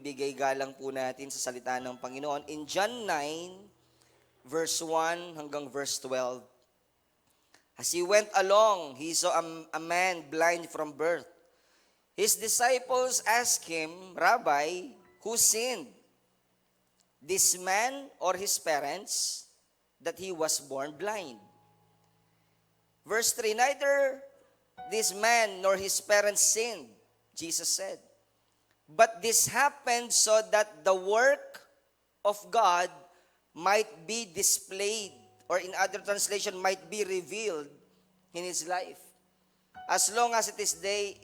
ibigay galang po natin sa salita ng Panginoon. In John 9, verse 1 hanggang verse 12, as he went along, he saw a man blind from birth. His disciples asked him, Rabbi, who sinned, this man or his parents, that he was born blind? Verse 3, neither this man nor his parents sinned, Jesus said. But this happened so that the work of God might be displayed, or in other translation, might be revealed in his life. As long as it is day,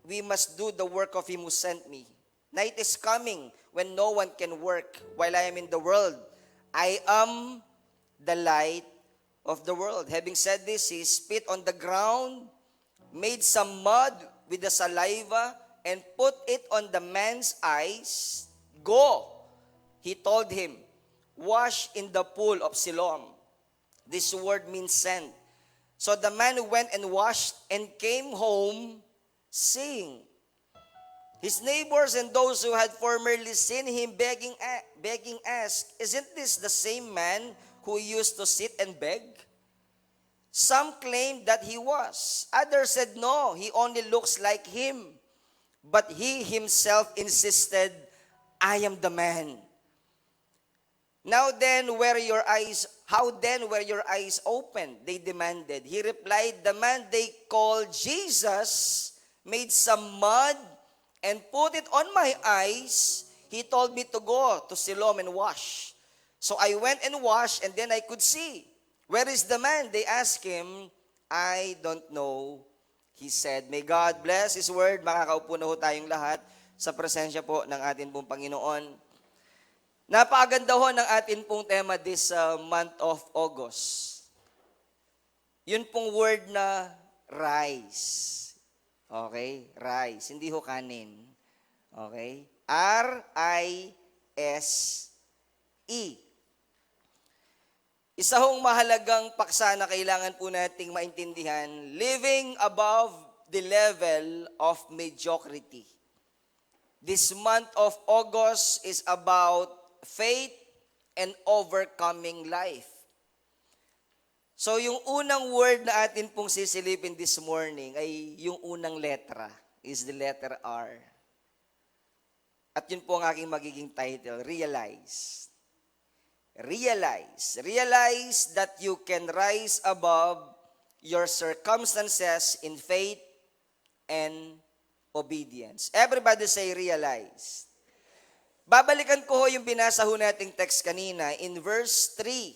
we must do the work of him who sent me. Night is coming when no one can work. While I am in the world, I am the light of the world. Having said this, he spit on the ground, made some mud with the saliva, and put it on the man's eyes. Go, he told him, wash in the pool of Siloam. This word means sent. So the man went and washed and came home seeing. His neighbors and those who had formerly seen him begging asked, isn't this the same man who used to sit and beg? Some claimed that he was. Others said, no, he only looks like him. But he himself insisted, I am the man. How then were your eyes opened? They demanded. He replied, the man they called Jesus made some mud and put it on my eyes. He told me to go to Siloam and wash. So I went and washed, and then I could see. Where is the man? They asked him. I don't know, he said. May God bless His word. Makakaupo na ho tayong lahat sa presensya po ng atin pong Panginoon. Napakaganda ho ng atin pong tema this month of August. Yun pong word na rise. Okay? Rise. Hindi ho kanin. Okay? R-I-S-E. Isa hong mahalagang paksa na kailangan po nating maintindihan, living above the level of mediocrity. This month of August is about faith and overcoming life. So yung unang word na atin pong sisilipin this morning ay yung unang letra, is the letter R. At yun po ang aking magiging title, realize. Realize. Realize that you can rise above your circumstances in faith and obedience. Everybody say realize. Babalikan ko ho yung binasa ho nating text kanina in verse 3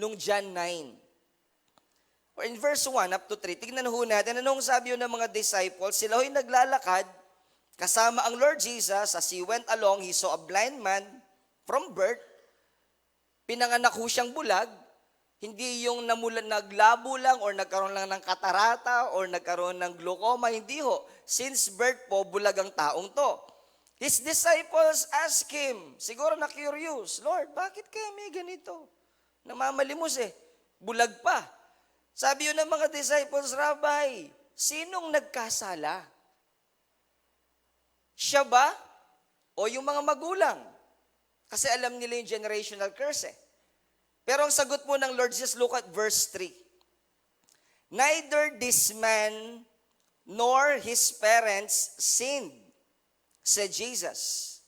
nung John 9. Or in verse 1 up to 3. Tignan ho natin anong sabi ng mga disciples. Sila ho'y naglalakad kasama ang Lord Jesus. As he went along, he saw a blind man from birth. Pinanganak ho siyang bulag, hindi yung naglabo lang or nagkaroon lang ng katarata or nagkaroon ng glaucoma, hindi ho. Since birth po, bulag ang taong to. His disciples asked him, siguro na curious, Lord, bakit kaya may ganito? Namamalimos bulag pa. Sabi yun ng mga disciples, Rabbi, sinong nagkasala? Siya ba? O yung mga magulang? Kasi alam nila yung generational curse Pero ang sagot po ng Lord Jesus, look at verse 3. Neither this man nor his parents sinned, said Jesus.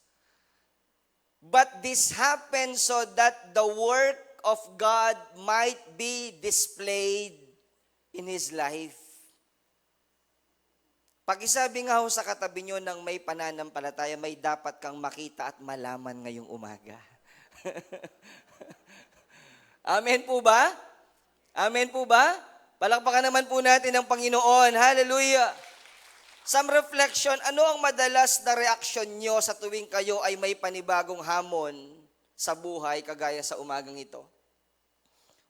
But this happened so that the work of God might be displayed in his life. Pag-isabi nga ho sa katabi nyo ng may pananampalataya, may dapat kang makita at malaman ngayong umaga. Amen po ba? Amen po ba? Palakpakan naman po natin ang Panginoon. Hallelujah! Some reflection, ano ang madalas na reaksyon nyo sa tuwing kayo ay may panibagong hamon sa buhay kagaya sa umagang ito?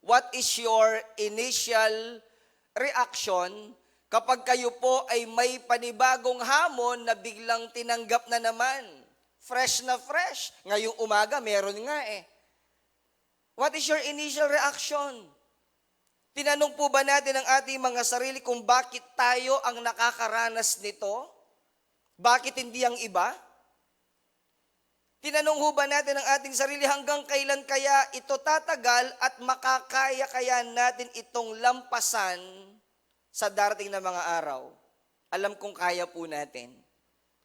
What is your initial reaction kapag kayo po ay may panibagong hamon na biglang tinanggap na naman? Fresh na fresh. Ngayong umaga, meron nga What is your initial reaction? Tinanong po ba natin ang ating mga sarili kung bakit tayo ang nakakaranas nito? Bakit hindi ang iba? Tinanong ho ba natin ang ating sarili, hanggang kailan kaya ito tatagal at makakaya kaya natin itong lampasan sa darating na mga araw? Alam kong kaya po natin.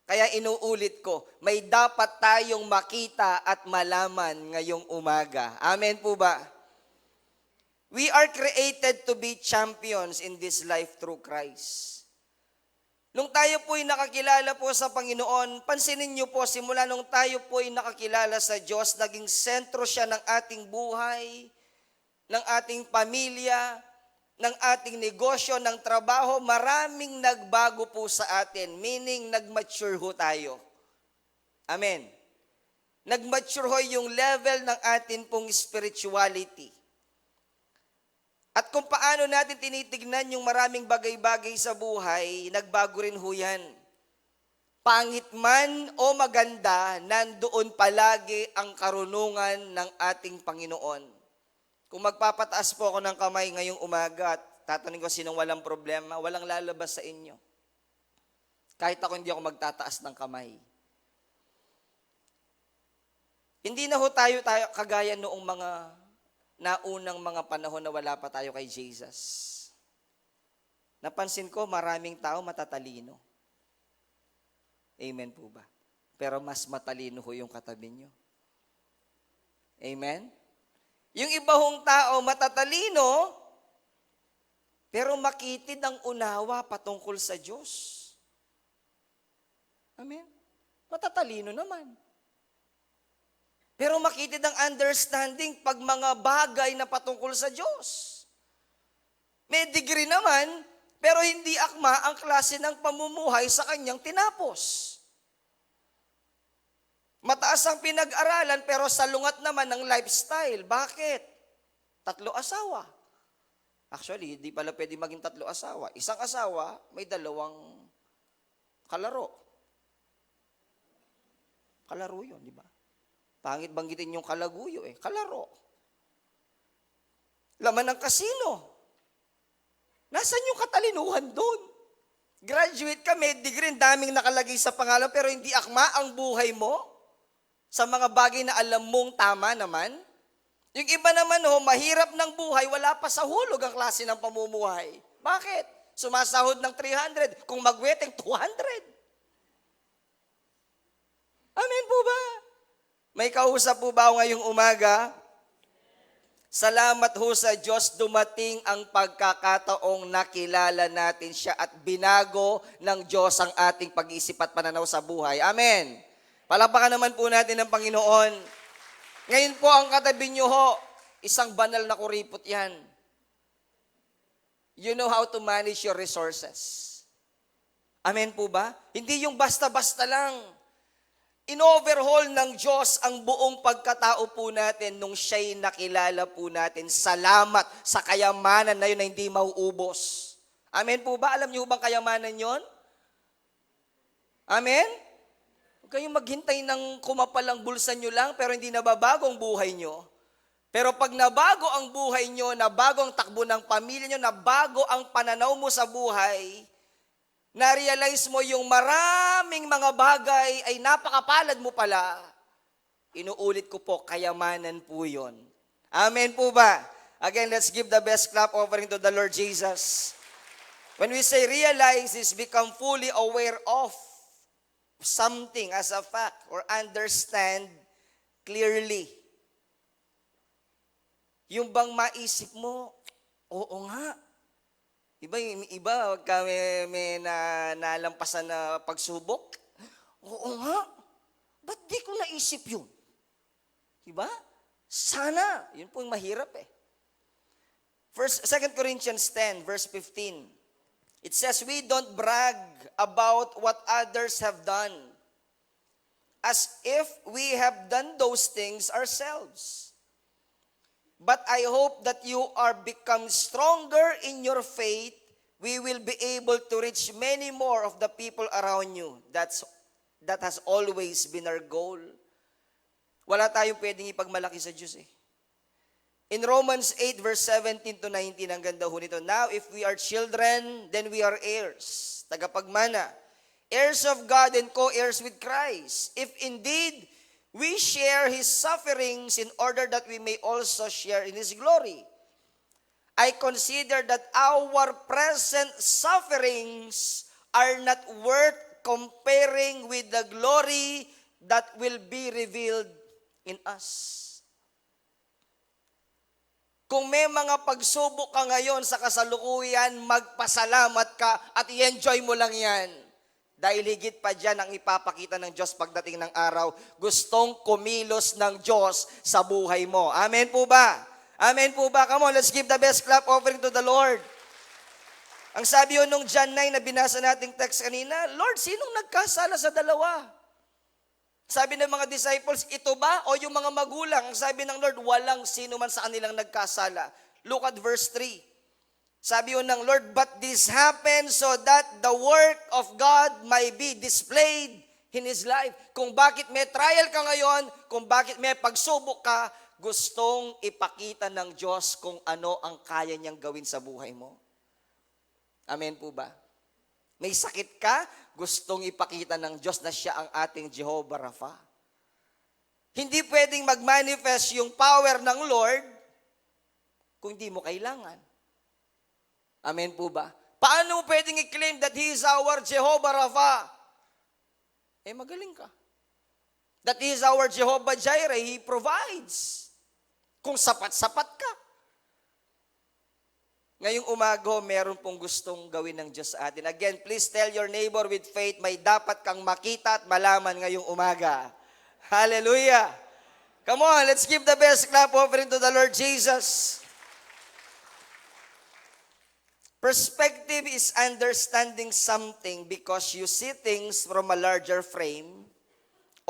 Kaya inuulit ko, may dapat tayong makita at malaman ngayong umaga. Amen po ba? We are created to be champions in this life through Christ. Nung tayo po'y nakakilala po sa Panginoon, pansinin niyo po, simula nung tayo po'y nakakilala sa Diyos, naging sentro siya ng ating buhay, ng ating pamilya, ng ating negosyo, ng trabaho, maraming nagbago po sa atin, meaning nag-mature ho tayo. Amen. Nag-mature ho yung level ng atin pong spirituality. At kung paano natin tinitignan yung maraming bagay-bagay sa buhay, nagbago rin ho yan. Pangit man o maganda, nandoon palagi ang karunungan ng ating Panginoon. Kung magpapataas po ako ng kamay ngayong umaga at tatanungin ko sinong walang problema, walang lalabas sa inyo. Kahit ako hindi ako magtataas ng kamay. Hindi na ho tayo kagaya noong mga naunang mga panahon na wala pa tayo kay Jesus. Napansin ko, maraming tao matatalino. Amen po ba? Pero mas matalino ho yung katabi nyo. Amen? Yung iba hong tao matatalino, pero makitid ang unawa patungkol sa Diyos. Amen? Matatalino naman. Pero makitid ang understanding pag mga bagay na patungkol sa Diyos. May degree naman, pero hindi akma ang klase ng pamumuhay sa kanyang tinapos. Mataas ang pinag-aralan, pero salungat naman ng lifestyle. Bakit? 3 asawa. Actually, hindi pala pwede maging 3 asawa. Isang asawa, may 2 kalaro. Kalaro yun, di ba? Pangit banggitin yung kalaguyo kalaro. Laman ng kasino. Nasaan yung katalinuhan doon? Graduate ka, may degree, daming nakalagay sa pangalan, pero hindi akma ang buhay mo sa mga bagay na alam mong tama naman. Yung iba naman mahirap ng buhay, wala pa sa hulog ang klase ng pamumuhay. Bakit? Sumasahod ng 300, kung magweteng 200. Amen po ba? May kausap po ba ako ngayong umaga? Salamat ho sa Diyos, dumating ang pagkakataong nakilala natin siya at binago ng Diyos ang ating pag-iisip at pananaw sa buhay. Amen. Palakpakan naman po natin ng Panginoon. Ngayon po ang katabi niyo ho, isang banal na kuripot yan. You know how to manage your resources. Amen po ba? Hindi yung basta-basta lang. In-overhaul ng Diyos ang buong pagkatao po natin nung siya'y nakilala po natin. Salamat sa kayamanan na yun na hindi mauubos. Amen po ba? Alam niyo bang kayamanan yon? Amen? Huwag kayong maghintay ng kumapal ang bulsa nyo lang pero hindi nababago ang buhay nyo. Pero pag nabago ang buhay nyo, nabago ang takbo ng pamilya nyo, nabago ang pananaw mo sa buhay, na-realize mo yung maraming mga bagay ay napakapalad mo pala, inuulit ko po, kayamanan po yun. Amen po ba? Again, let's give the best clap offering to the Lord Jesus. When we say realize is become fully aware of something as a fact or understand clearly. Yung bang maisip mo, oo nga, Iba, wag ka may nalampasan na pagsubok. Oo nga, ba't di ko naisip yun? Diba? Sana, yun po yung mahirap 2 Corinthians 10, verse 15. It says, we don't brag about what others have done, as if we have done those things ourselves. But I hope that you are become stronger in your faith. We will be able to reach many more of the people around you. That has always been our goal. Wala tayong pwedeng ipagmalaki sa Diyos In Romans 8 verse 17 to 19, ang ganda ho nito. Now, if we are children, then we are heirs. Tagapagmana. Heirs of God and co-heirs with Christ. If indeed We share His sufferings in order that we may also share in His glory. I consider that our present sufferings are not worth comparing with the glory that will be revealed in us. Kung may mga pagsubok ka ngayon sa kasalukuyan, magpasalamat ka at i-enjoy mo lang yan. Dahil higit pa dyan ang ipapakita ng Diyos pagdating ng araw, gustong kumilos ng Diyos sa buhay mo. Amen po ba? Amen po ba? Come on, let's give the best clap offering to the Lord. Ang sabi yun nung John 9 na binasa nating text kanina, Lord, sinong nagkasala sa dalawa? Sabi ng mga disciples, ito ba o yung mga magulang? Ang sabi ng Lord, walang sino man sa kanilang nagkasala. Look at verse 3. Sabi yun ng Lord, but this happened so that the work of God may be displayed in His life. Kung bakit may trial ka ngayon, kung bakit may pagsubok ka, gustong ipakita ng Diyos kung ano ang kaya niyang gawin sa buhay mo. Amen po ba? May sakit ka, gustong ipakita ng Diyos na siya ang ating Jehovah Rapha. Hindi pwedeng mag-manifest yung power ng Lord kung hindi mo kailangan. Amen po ba? Paano mo pwedeng i-claim that He is our Jehovah Rapha? Magaling ka. That He is our Jehovah Jireh, He provides. Kung sapat-sapat ka. Ngayong umaga, meron pong gustong gawin ng Diyos sa atin. Again, please tell your neighbor with faith, may dapat kang makita at malaman ngayong umaga. Hallelujah! Come on, let's give the best clap offering to the Lord Jesus. Perspective is understanding something because you see things from a larger frame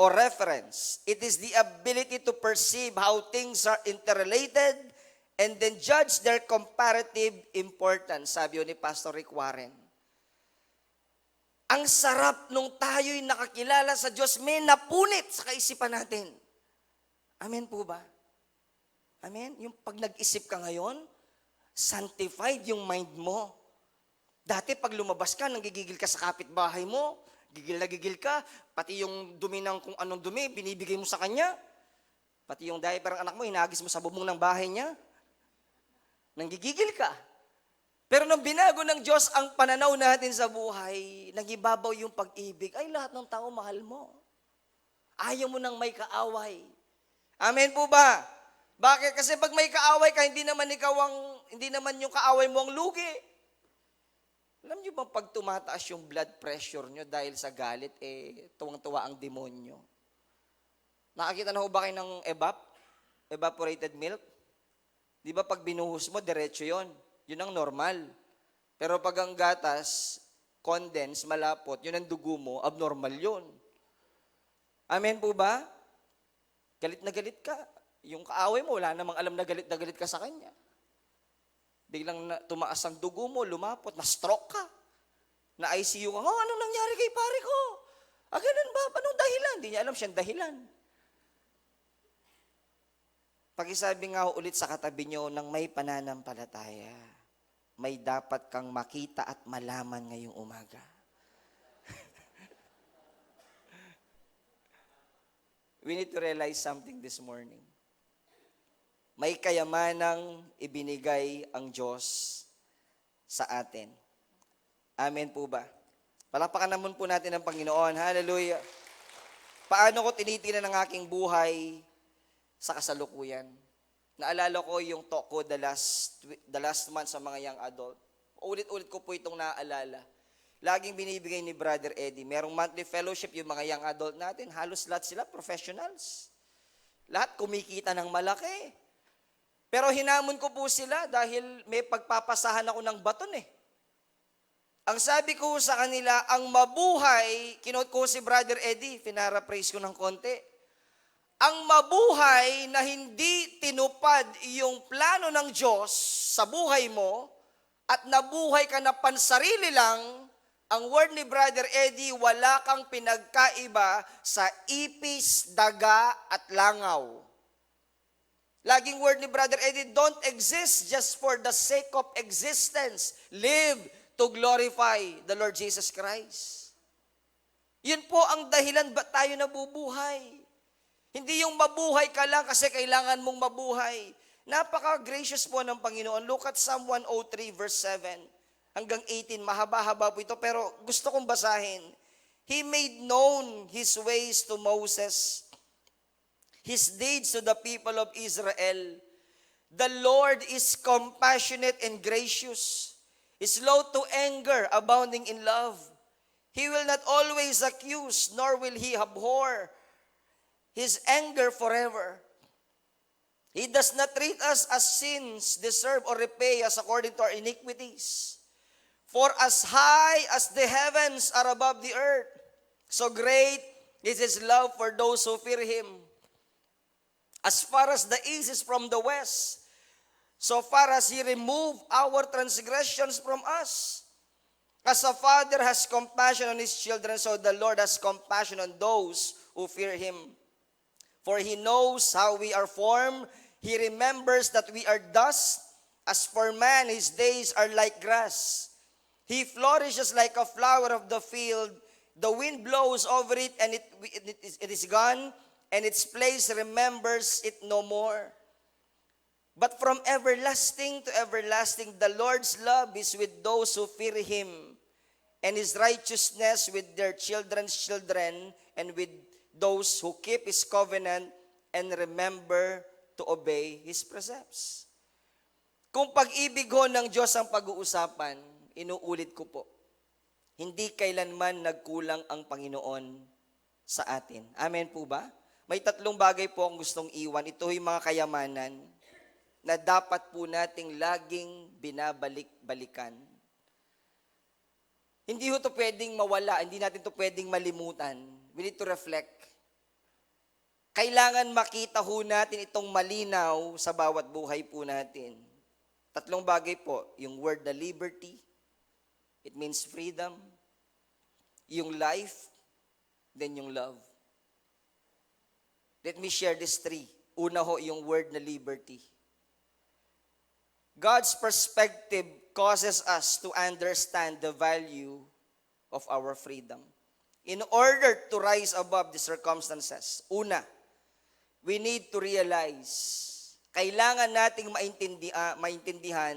or reference. It is the ability to perceive how things are interrelated and then judge their comparative importance, sabi ni Pastor Rick Warren. Ang sarap nung tayo'y nakakilala sa Diyos, may napunit sa kaisipan natin. Amen po ba? Amen? Yung pag nag-isip ka ngayon, sanctified yung mind mo. Dati pag lumabas ka, nanggigigil ka sa kapitbahay mo, gigil na gigil ka, pati yung dumi ng kung anong dumi, binibigay mo sa kanya. Pati yung diaper ng anak mo, hinagis mo sa bubong ng bahay niya. Nanggigigil ka. Pero nung binago ng Diyos ang pananaw natin sa buhay, nagibabaw yung pag-ibig, ay lahat ng tao mahal mo. Ayaw mo nang may kaaway. Amen po ba? Bakit? Kasi pag may kaaway ka, hindi naman yung kaaway mo ang lugi. Alam niyo bang pag tumataas yung blood pressure nyo dahil sa galit, tuwang-tuwa ang demonyo. Nakakita na ho ba kayo ng evaporated milk? Di ba pag binuhos mo, diretso yon. Yun ang normal. Pero pag ang gatas, condensed, malapot, yun ang dugo mo, abnormal yun. Amen po ba? Galit na galit ka. Yung kaaway mo, wala namang alam na galit ka sa kanya. Biglang tumaas ang dugo mo, lumapot, na-stroke ka. Na-ICU ka, anong nangyari kay pare ko? Ganun ba? Anong dahilan? Hindi niya alam siyang dahilan. Pakisabi nga ulit sa katabi nyo, nang may pananampalataya, may dapat kang makita at malaman ngayong umaga. We need to realize something this morning. May kayamanang ibinigay ang Diyos sa atin. Amen po ba? Palakpakan naman po natin ang Panginoon. Hallelujah. Paano ko tinitingnan ang aking buhay sa kasalukuyan? Naalala ko yung talk ko the last month sa mga young adult. Ulit-ulit ko po itong naaalala. Laging binibigay ni Brother Eddie. Merong monthly fellowship yung mga young adult natin. Halos lahat sila professionals. Lahat kumikita ng malaki. Pero hinamon ko po sila dahil may pagpapasahan ako ng baton eh. Ang sabi ko sa kanila, ang mabuhay, kinote ko si Brother Eddie, pinara-praise ko ng konti. Ang mabuhay na hindi tinupad yung plano ng Diyos sa buhay mo at nabuhay ka na pansarili lang, ang word ni Brother Eddie, wala kang pinagkaiba sa ipis, daga at langaw. Laging word ni Brother Eddie, don't exist just for the sake of existence. Live to glorify the Lord Jesus Christ. Yun po ang dahilan ba't tayo nabubuhay. Hindi yung mabuhay ka lang kasi kailangan mong mabuhay. Napaka-gracious po ng Panginoon. Look at Psalm 103 verse 7 hanggang 18. Mahaba-haba po ito pero gusto kong basahin. He made known His ways to Moses, His deeds to the people of Israel. The Lord is compassionate and gracious, slow to anger, abounding in love. He will not always accuse, nor will He abhor His anger forever. He does not treat us as sins deserve or repay us according to our iniquities. For as high as the heavens are above the earth, so great is His love for those who fear Him. As far as the east is from the west, so far as He removed our transgressions from us. As a father has compassion on his children, so the Lord has compassion on those who fear Him. For He knows how we are formed. He remembers that we are dust. As for man, his days are like grass. He flourishes like a flower of the field. The wind blows over it, and it is gone, and its place remembers it no more. But from everlasting to everlasting, the Lord's love is with those who fear Him, and His righteousness with their children's children, and with those who keep His covenant and remember to obey His precepts. Kung pag-ibig ho ng Diyos ang pag-uusapan, inuulit ko po, hindi kailanman nagkulang ang Panginoon sa atin. Amen po ba? May tatlong bagay po akong gustong iwan. Ito yung mga kayamanan na dapat po nating laging binabalik-balikan. Hindi ho ito pwedeng mawala, hindi natin ito pwedeng malimutan. We need to reflect. Kailangan makita ho natin itong malinaw sa bawat buhay po natin. Tatlong bagay po, yung word na liberty, it means freedom, yung life, then yung love. Let me share these three. Una ho, yung word na liberty. God's perspective causes us to understand the value of our freedom. In order to rise above the circumstances, una, we need to realize, kailangan nating maintindihan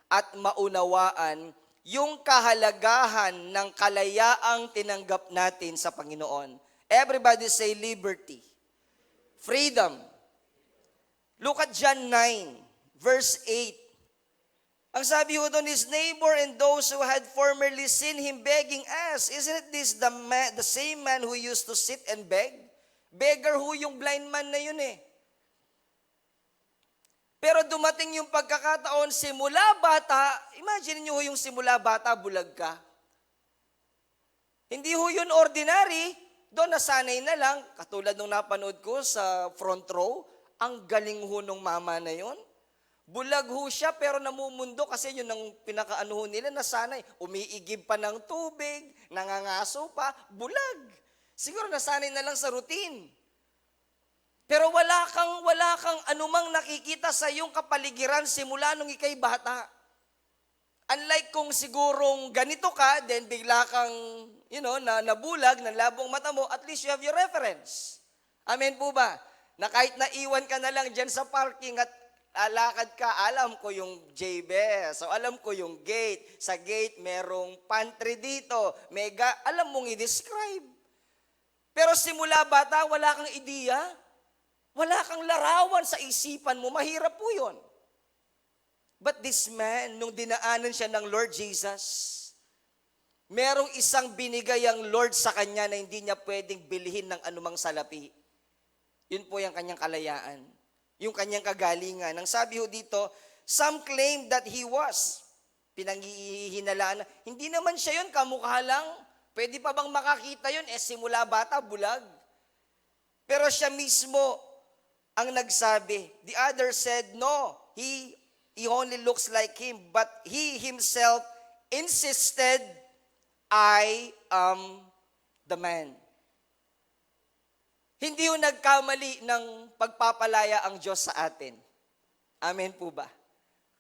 at maunawaan yung kahalagahan ng kalayaang tinanggap natin sa Panginoon. Everybody say liberty. Freedom. Look at John 9, verse 8. Ang sabi ho doon, his neighbor and those who had formerly seen him begging asked, isn't this the same man who used to sit and beg? Beggar ho yung blind man na yun eh. Pero dumating yung pagkakataon, simula bata, imagine nyo ho yung simula bata, bulag ka. Hindi ho yun ordinary, doon nasanay na lang, katulad nung napanood ko sa front row, ang galing ho nung mama na yun. Bulag ho siya pero namumundo kasi yun ang pinakaano ho nila, nasanay. Umiigib pa ng tubig, nangangaso pa, bulag. Siguro nasanay na lang sa routine. Pero wala kang anumang nakikita sa iyong kapaligiran simula nung ikay bata. Unlike kung sigurong ganito ka, then bigla kang, nabulag, nalabong mata mo, at least you have your reference. Amen po ba? Na kahit naiwan ka na lang dyan sa parking at alakad ka, alam ko yung JBS, so alam ko yung gate. Sa gate, merong pantry dito. Alam mong i-describe. Pero simula bata, wala kang ideya. Wala kang larawan sa isipan mo. Mahirap po yun. But this man, nung dinaanan siya ng Lord Jesus, merong isang binigay ang Lord sa kanya na hindi niya pwedeng bilhin ng anumang salapi. Yun po yung kanyang kalayaan. Yung kanyang kagalingan. Ang sabi ho dito, some claim that he was. Pinanghihinalaan na, hindi naman siya yun, kamukha lang. Pwede pa bang makakita yun? Simula bata, bulag. Pero siya mismo ang nagsabi. The other said, no, he only looks like him. But he himself insisted, I am the man. Hindi yung nagkamali ng pagpapalaya ang Diyos sa atin. Amen po ba?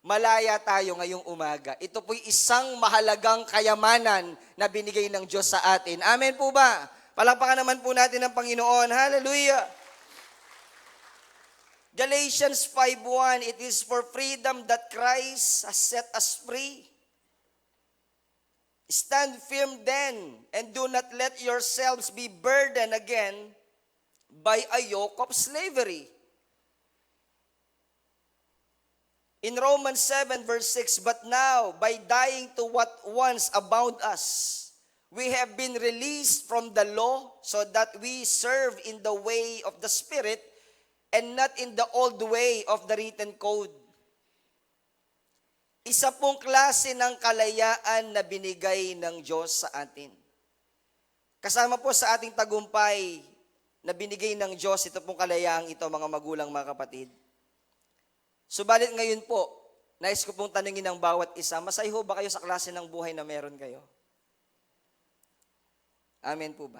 Malaya tayo ngayong umaga. Ito po'y isang mahalagang kayamanan na binigay ng Diyos sa atin. Amen po ba? Palakpakan naman po natin ang Panginoon. Hallelujah! Galatians 5:1, it is for freedom that Christ has set us free. Stand firm then, and do not let yourselves be burdened again by a yoke of slavery. In Romans 7 verse 6, but now, by dying to what once bound us, we have been released from the law so that we serve in the way of the Spirit and not in the old way of the written code. Isa pong klase ng kalayaan na binigay ng Diyos sa atin. Kasama po sa ating tagumpay na binigay ng Diyos, ito pong kalayaang ito, mga magulang, mga kapatid. Subalit ngayon po, nais ko pong tanungin ng bawat isa, masaya ho ba kayo sa klase ng buhay na meron kayo? Amen po ba?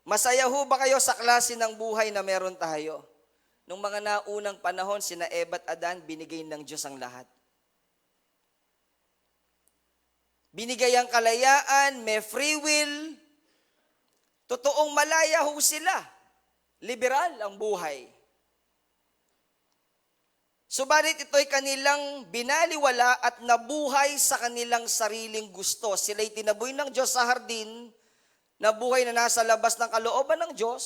Masaya ho ba kayo sa klase ng buhay na meron tayo? Nung mga naunang panahon, sina Eva at Adan, binigay ng Diyos ang lahat. Binigay ang kalayaan, may free will. Totoong malaya ho sila. Liberal ang buhay. Subalit ito'y kanilang binaliwala at nabuhay sa kanilang sariling gusto. Sila'y tinaboy ng Diyos sa hardin, na buhay na nasa labas ng kalooban ng Diyos,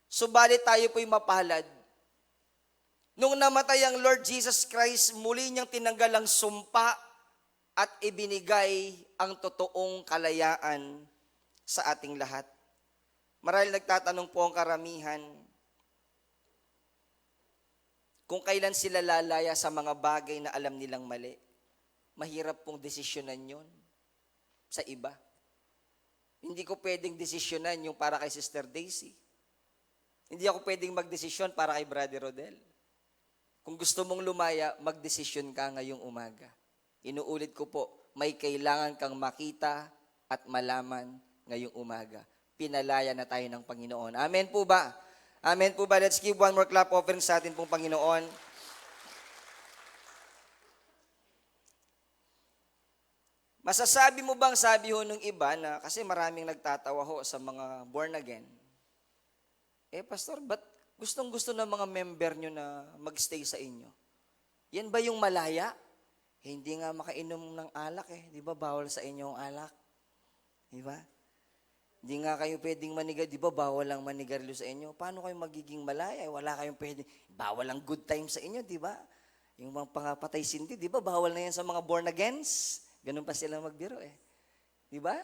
subalit tayo po'y mapalad. Nung namatay ang Lord Jesus Christ, muli niyang tinanggal ang sumpa at ibinigay ang totoong kalayaan sa ating lahat. Marahil nagtatanong po ang karamihan, kung kailan sila lalaya sa mga bagay na alam nilang mali. Mahirap pong desisyonan yun sa iba. Hindi ko pwedeng desisyonan yung para kay Sister Daisy. Hindi ako pwedeng magdesisyon para kay Brother Rodel. Kung gusto mong lumaya, magdesisyon ka ngayong umaga. Inuulit ko po, may kailangan kang makita at malaman ngayong umaga. Pinalaya na tayo ng Panginoon. Amen po ba? Amen po ba? Let's give one more clap offering sa atin pong Panginoon. Masasabi mo bang, sabi ho nung iba na, kasi maraming nagtatawa ho sa mga born again. Pastor, ba't gustong-gusto ng mga member nyo na magstay sa inyo? Yan ba yung malaya? Hindi nga makainom ng alak Di ba bawal sa inyo ang alak? Di ba? Hindi nga kayo pwedeng manigarilyo. Di ba bawal lang manigarilyo sa inyo? Paano kayo magiging malaya? Wala kayong pwedeng, bawal ang good time sa inyo, di ba? Yung mga pangapatay sindi, di ba bawal na yan sa mga born agains? Ganun pa sila magbiro Di ba?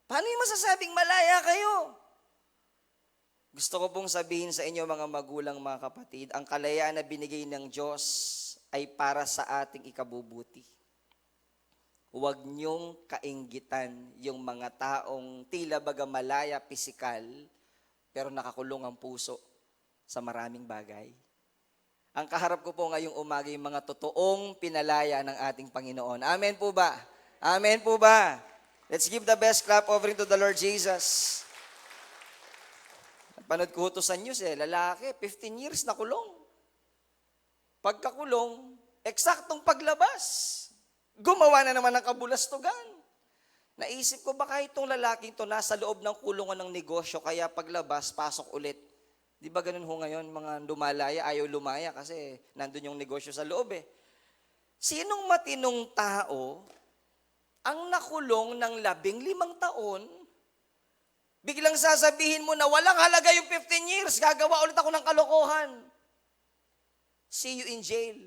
Paano yung masasabing malaya kayo? Gusto ko pong sabihin sa inyo mga magulang, mga kapatid, ang kalayaan na binigay ng Diyos ay para sa ating ikabubuti. Huwag niyong kainggitan yung mga taong tila baga malaya pisikal, pero nakakulong ang puso sa maraming bagay. Ang kaharap ko po ngayong umaga yung mga totoong pinalaya ng ating Panginoon. Amen po ba? Amen po ba? Let's give the best clap offering to the Lord Jesus. Panood ko ito sa news lalaki, 15 years na kulong. Pagkakulong, eksaktong paglabas, gumawa na naman ng kabulastugan. Naisip ko, baka itong lalaking to nasa loob ng kulungan ng negosyo, kaya paglabas, pasok ulit. Di ba ganun ho ngayon, mga lumalaya, ayaw lumaya kasi nandun yung negosyo sa loob Sinong matinong tao ang nakulong ng 15 taon, biglang sasabihin mo na walang halaga yung 15 years, gagawa ulit ako ng kalokohan. See you in jail.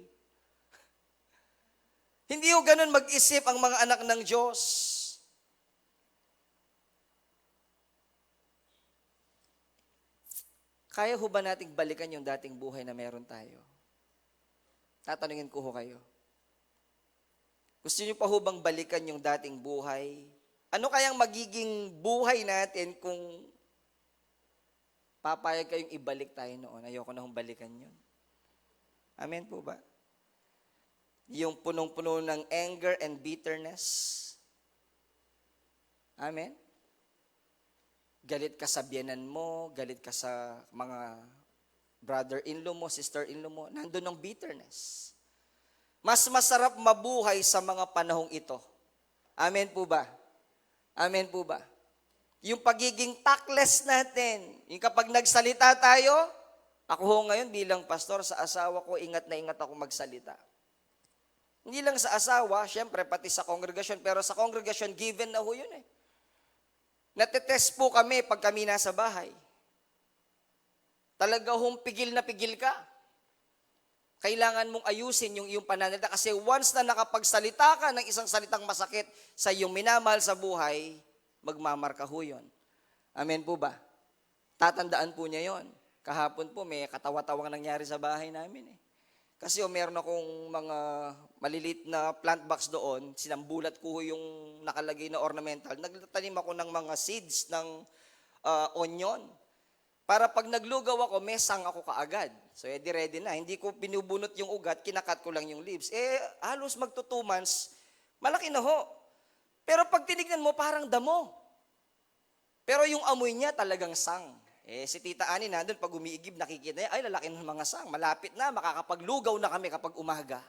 Hindi ho ganun mag-isip ang mga anak ng Diyos. Kaya ho ba nating balikan yung dating buhay na meron tayo? Tatanungin ko ho kayo. Gusto niyo pa ho bang balikan yung dating buhay? Ano kayang magiging buhay natin kung papayag kayong ibalik tayo noon? Ayoko na hong balikan yun. Amen po ba? Yung punong-puno ng anger and bitterness. Amen? Galit ka sa biyenan mo, galit ka sa mga brother-in-law mo, sister-in-law mo, nandun ang bitterness. Mas masarap mabuhay sa mga panahong ito. Amen po ba? Amen po ba? Yung pagiging tactless natin, yung kapag nagsalita tayo, Ako ho ngayon bilang pastor, sa asawa ko, ingat na ingat ako magsalita. Hindi lang sa asawa, syempre pati sa kongregasyon, pero sa kongregasyon, given na ho yun eh. Natetest po kami pag kami nasa bahay. Talaga hong pigil na pigil ka. Kailangan mong ayusin yung iyong pananalita kasi once na nakapagsalita ka ng isang salitang masakit sa iyong minamahal sa buhay, magmamarka ho yun. Amen po ba? Tatandaan po niya yon. Kahapon po may katawa-tawang nangyari sa bahay namin eh. Kasi meron akong mga malilit na plant box doon, sinambulat ko yung nakalagay na ornamental. Nagtanim ako ng mga seeds ng onion. Para pag naglugaw ako, may sang ako kaagad. So, ready na. Hindi ko binubunot yung ugat, kinakat ko lang yung leaves. Halos magto 2 months, malaki na ho. Pero pag tinignan mo, parang damo. Pero yung amoy niya talagang sang. Si Tita Ani nandun, pag umiigib, nakikita niya, ay, lalaki ng mga sang. Malapit na, makakapaglugaw na kami kapag umaga.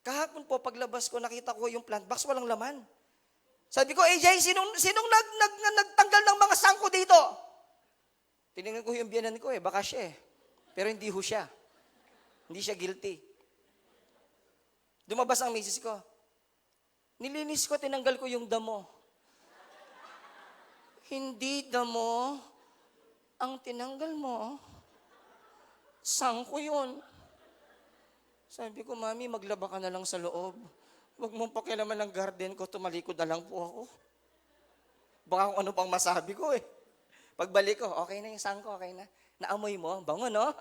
Kahapon po, paglabas ko, nakita ko yung plant box, walang laman. Sabi ko, AJ, sinong nagtanggal ng mga sang ko dito? Tinignan ko yung biyanan ko baka siya Pero hindi ho siya. Hindi siya guilty. Dumabas ang misis ko. Nilinis ko, tinanggal ko yung damo. Hindi damo. Ang tinanggal mo, sang ko yun. Sabi ko, Mami, maglaba ka na lang sa loob. Huwag mong pakialaman ng garden ko, tumalikod na lang po ako. Baka kung ano pang masabi ko Pagbalik ko, okay na yung sang ko, okay na. Naamoy mo, bango no?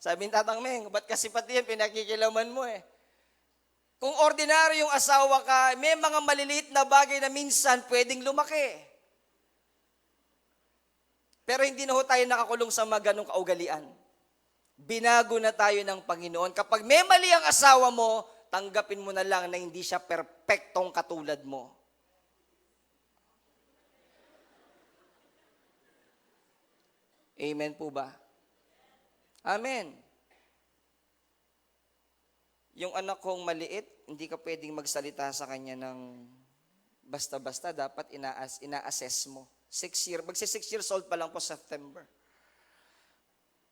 Sabi ni Tatang Meng, ba't kasi pati yan, pinakikilaman mo Kung ordinaryo yung asawa ka, may mga maliliit na bagay na minsan pwedeng lumaki. Pero hindi na ho tayo nakakulong sa mga ganong kaugalian. Binago na tayo ng Panginoon. Kapag may mali ang asawa mo, tanggapin mo na lang na hindi siya perpektong katulad mo. Amen po ba? Amen. Yung anak kong maliit, hindi ka pwedeng magsalita sa kanya ng basta-basta. Dapat ina-assess mo. 6 years old pa lang po September.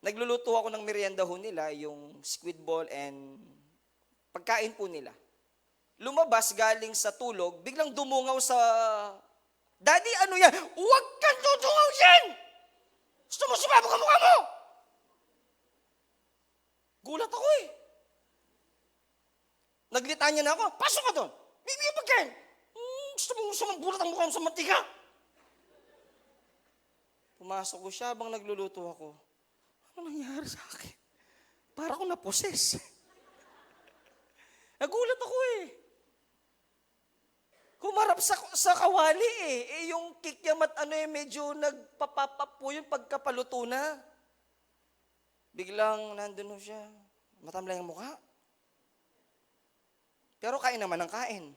Nagluluto ako ng merienda ho nila, yung squid ball and pagkain po nila. Lumabas galing sa tulog, biglang dumungaw sa, Daddy, ano yan? Huwag kang tutungaw yan! Gusto mo sumabog ang mukha mo! Gulat ako Naglitanya na ako, pasok ka doon! Bibigyan pagkain! Gusto mo sumambulat ang mukha mo sa mantika? Pumasok ko siya habang nagluluto ako. Ano nangyari sa akin? Para ako na-possess. Nagulat ako Kumarap sa kawali yung kikyam at medyo nagpapapap po yun pagkapaluto na. Biglang nandun siya. Matamlay ang mukha. Pero kain naman ng kain.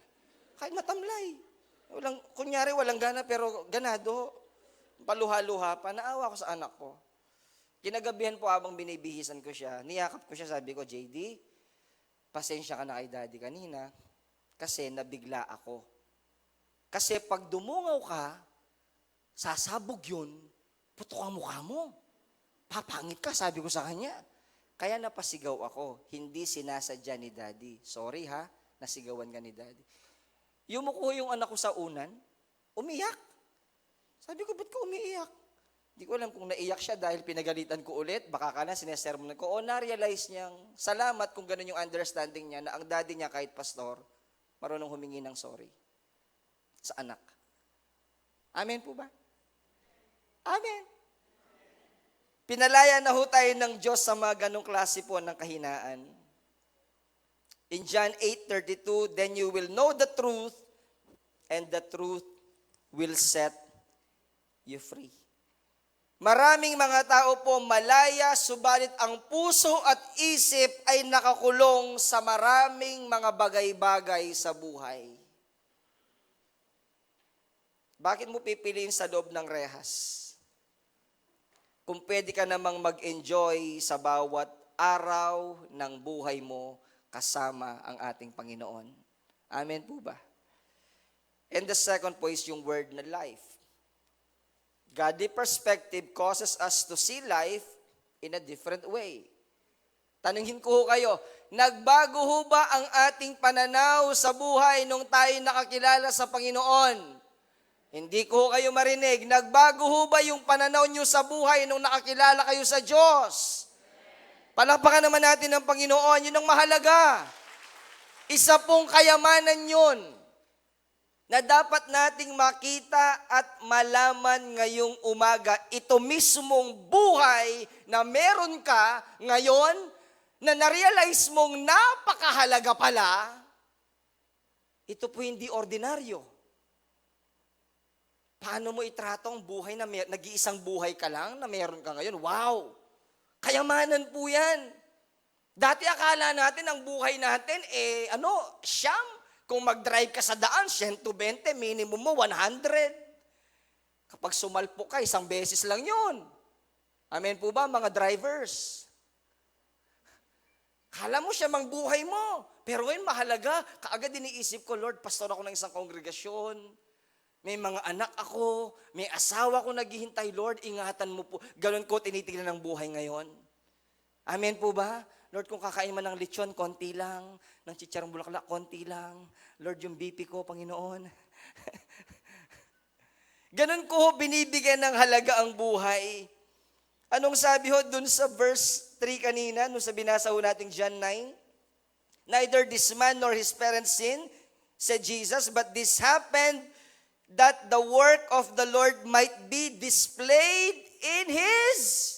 Kain matamlay. Kunyari walang gana pero ganado. Paluha-luha pa. Naawa ko sa anak ko. Kinagabihan po habang binibihisan ko siya. Niyakap ko siya, sabi ko, JD, pasensya ka na kay Daddy kanina kasi nabigla ako. Kasi pag dumungaw ka, sasabog yun, putok ang mukha mo. Papangit ka, sabi ko sa kanya. Kaya napasigaw ako, hindi sinasadya ni Daddy. Sorry ha, nasigawan ka ni Daddy. Yumuko yung anak ko sa unan, umiyak. Sabi ko, ba't ka umiiyak? Hindi ko alam kung naiyak siya dahil pinagalitan ko ulit, baka ka na sinesermonan ko. O na-realize niyang, salamat kung ganun yung understanding niya na ang daddy niya kahit pastor, marunong humingi ng sorry sa anak. Amen po ba? Amen. Pinalaya na ho tayo ng Diyos sa mga ganong klase po ng kahinaan. In John 8:32, then you will know the truth, and the truth will set you free. Maraming mga tao po malaya, subalit ang puso at isip ay nakakulong sa maraming mga bagay-bagay sa buhay. Bakit mo pipiliin sa loob ng rehas? Kung pwede ka namang mag-enjoy sa bawat araw ng buhay mo kasama ang ating Panginoon. Amen po ba? And the second po is yung word na life. Godly perspective causes us to see life in a different way. Tanungin ko ho kayo, nagbago ho ba ang ating pananaw sa buhay nung tayo nakakilala sa Panginoon? Hindi ko ho kayo marinig. Nagbago ho ba yung pananaw nyo sa buhay nung nakakilala kayo sa Diyos? Palakpakan naman natin ang Panginoon. Yun ang mahalaga. Isa pong kayamanan yun na dapat nating makita at malaman ngayong umaga. Ito mismong buhay na meron ka ngayon na na-realize mong napakahalaga pala, ito po hindi ordinaryo. Paano mo itrato ang buhay na nag-iisang buhay ka lang na meron ka ngayon? Wow! Kayamanan po yan. Dati akala natin ang buhay natin, siyam. Kung mag-drive ka sa daan, 120, minimum mo 100. Kapag sumalpo ka, isang beses lang yun. Amen po ba, mga drivers? Kala mo siya mang buhay mo. Pero ngayon mahalaga, kaagad iniisip ko, Lord, pastor ako ng isang kongregasyon. May mga anak ako, may asawa ko naghihintay, Lord, ingatan mo po. Ganon ko tinitignan ng buhay ngayon. Amen po ba? Lord, kung kakain man ng lechon, konti lang. Ng chicharong bulaklak, konti lang. Lord, yung BP ko, Panginoon. Ganon ko binibigyan ng halaga ang buhay. Anong sabi ho dun sa verse 3 kanina, nung sa binasa ho nating John 9? Neither this man nor his parents sinned, said Jesus, but this happened that the work of the Lord might be displayed in His.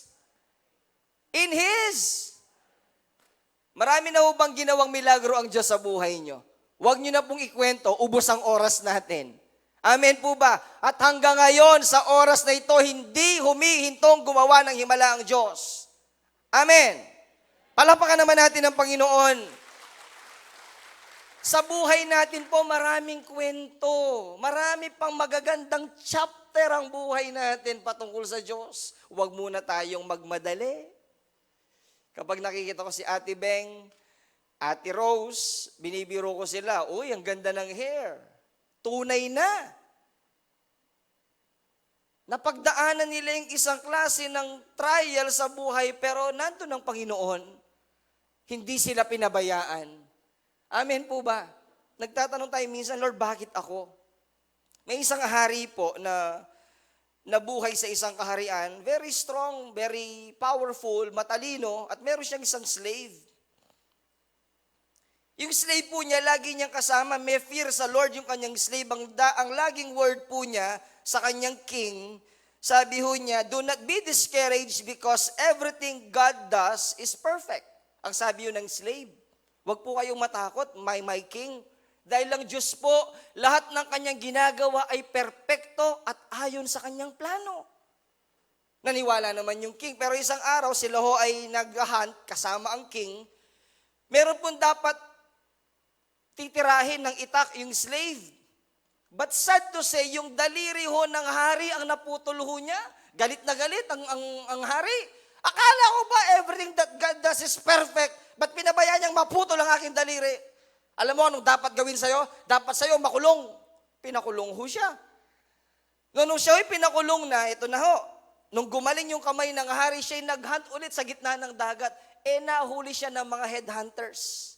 Marami na ho bang ginawang milagro ang Diyos sa buhay nyo? Huwag nyo na pong ikwento, ubos ang oras natin. Amen po ba? At hanggang ngayon, sa oras na ito, hindi humihintong gumawa ng himala ang Diyos. Amen. Palakpakan naman natin ang Panginoon. Sa buhay natin po, maraming kwento. Marami pang magagandang chapter ang buhay natin patungkol sa Diyos. Huwag muna tayong magmadali. Kapag nakikita ko si Ate Beng, Ate Rose, binibiro ko sila, uy, ang ganda ng hair. Tunay na. Napagdaanan nila yung isang klase ng trial sa buhay, pero nandun ang Panginoon. Hindi sila pinabayaan. Amen po ba? Nagtatanong tayo minsan, Lord, bakit ako? May isang hari po na nabuhay sa isang kaharian, very strong, very powerful, matalino, at meron siyang isang slave. Yung slave po niya, lagi niyang kasama, may fear sa Lord yung kanyang slave. Ang laging word po niya sa kanyang king, sabi ho niya, do not be discouraged because everything God does is perfect. Ang sabi ho ng slave, huwag po kayong matakot, my king. Dahil lang Diyos po, lahat ng kanyang ginagawa ay perpekto at ayon sa kanyang plano. Naniwala naman yung king. Pero isang araw, sila ho ay nag-hunt kasama ang king. Meron pong dapat titirahin ng itak yung slave. But sad to say, yung daliri ho ng hari ang naputol ho niya. Galit na galit ang hari. Akala ko ba everything that God does is perfect? Ba't pinabayaan niyang maputol ang aking daliri? Alam mo anong dapat gawin sa'yo? Dapat sa'yo makulong. Pinakulong ho siya. Nung siya ay pinakulong na, ito na ho. Nung gumaling yung kamay ng hari, siya'y nag-hunt ulit sa gitna ng dagat. Nahuli siya ng mga headhunters.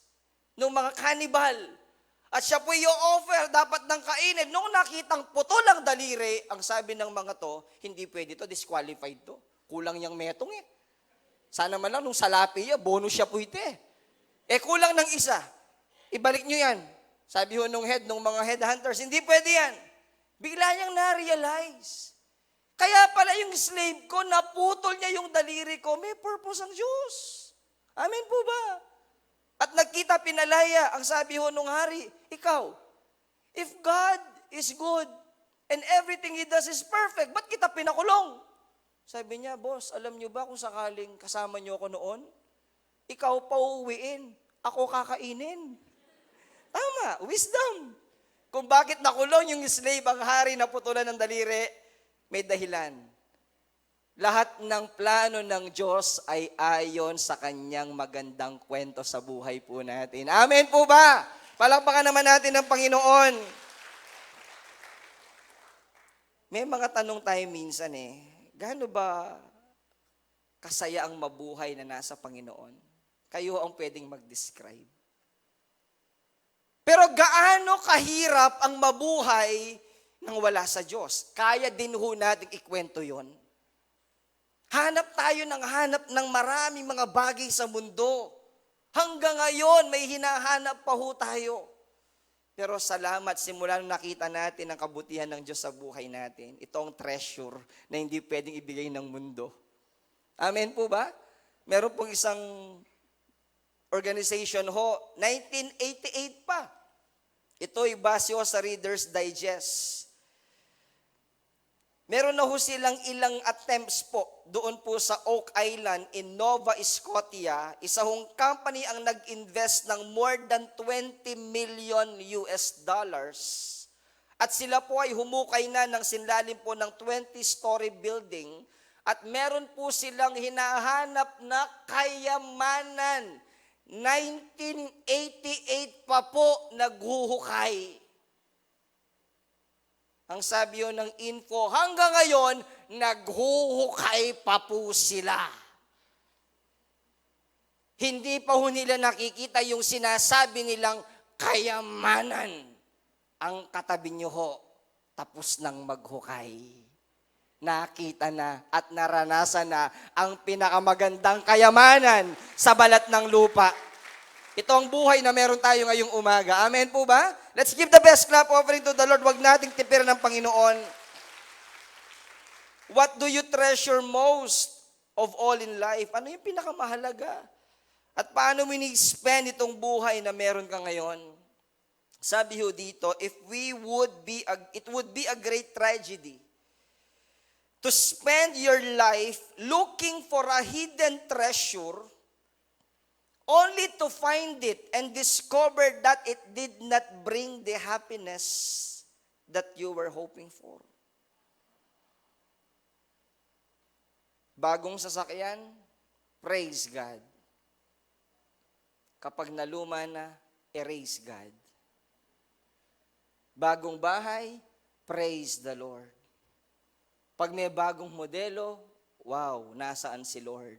Ng mga cannibal. At siya po yung offer, dapat ng kainin. Nung nakitang putol ang daliri, ang sabi ng mga to, hindi pwede to, disqualified to. Kulang niyang metong eh. Sana man lang nung salapi niya, bonus siya po ito eh. Kulang ng isa. Ibalik niyo yan. Sabi ho nung mga headhunters, hindi pwede yan. Bigla niyang na-realize. Kaya pala yung slave ko, naputol niya yung daliri ko, may purpose ang Diyos. Amen po ba? At nagkita pinalaya, ang sabi ho nung hari, ikaw, if God is good and everything He does is perfect, ba't kita pinakulong? Sabi niya, boss, alam niyo ba kung sakaling kasama niyo ako noon? Ikaw pauuwiin, ako kakainin. Tama, wisdom. Kung bakit nakulong yung slave, ang hari na putulan ng daliri, may dahilan. Lahat ng plano ng Diyos ay ayon sa kanyang magandang kwento sa buhay po natin. Amen po ba? Palakpakan naman natin ang Panginoon. May mga tanong tayo minsan gaano ba kasaya ang mabuhay na nasa Panginoon? Kayo ang pwedeng mag-describe. Pero gaano kahirap ang mabuhay nang wala sa Diyos? Kaya din ho natin ikwento yon. Hanap tayo ng maraming mga bagay sa mundo. Hanggang ngayon, may hinahanap pa ho tayo. Pero salamat, simula nung nakita natin ang kabutihan ng Diyos sa buhay natin. Ito ang treasure na hindi pwedeng ibigay ng mundo. Amen po ba? Meron pong isang organization ho, 1988 pa. Ito'y base ho sa Reader's Digest. Meron na ho silang ilang attempts po doon po sa Oak Island in Nova Scotia. Isa hong company ang nag-invest ng more than 20 million US dollars. At sila po ay humukay na ng sinlalim po ng 20-story building. At meron po silang hinahanap na kayamanan. 1988 pa po naghuhukay. Ang sabi yun ng info, hanggang ngayon, naghuhukay pa po sila. Hindi pa ho nila nakikita yung sinasabi nilang kayamanan. Ang katabi nyo ho, tapos nang maghukay. Nakita na at naranasan na ang pinakamagandang kayamanan sa balat ng lupa. Ito ang buhay na meron tayo ngayong umaga. Amen po ba? Let's give the best clap offering to the Lord. Huwag nating tipiran ng Panginoon. What do you treasure most of all in life? Ano yung pinakamahalaga? At paano mo ni-spend itong buhay na meron ka ngayon? Sabi ho dito, it would be a great tragedy to spend your life looking for a hidden treasure only to find it and discover that it did not bring the happiness that you were hoping for. Bagong sasakyan, praise God. Kapag naluma na, erase God. Bagong bahay, praise the Lord. Pag may bagong modelo, wow, nasaan si Lord?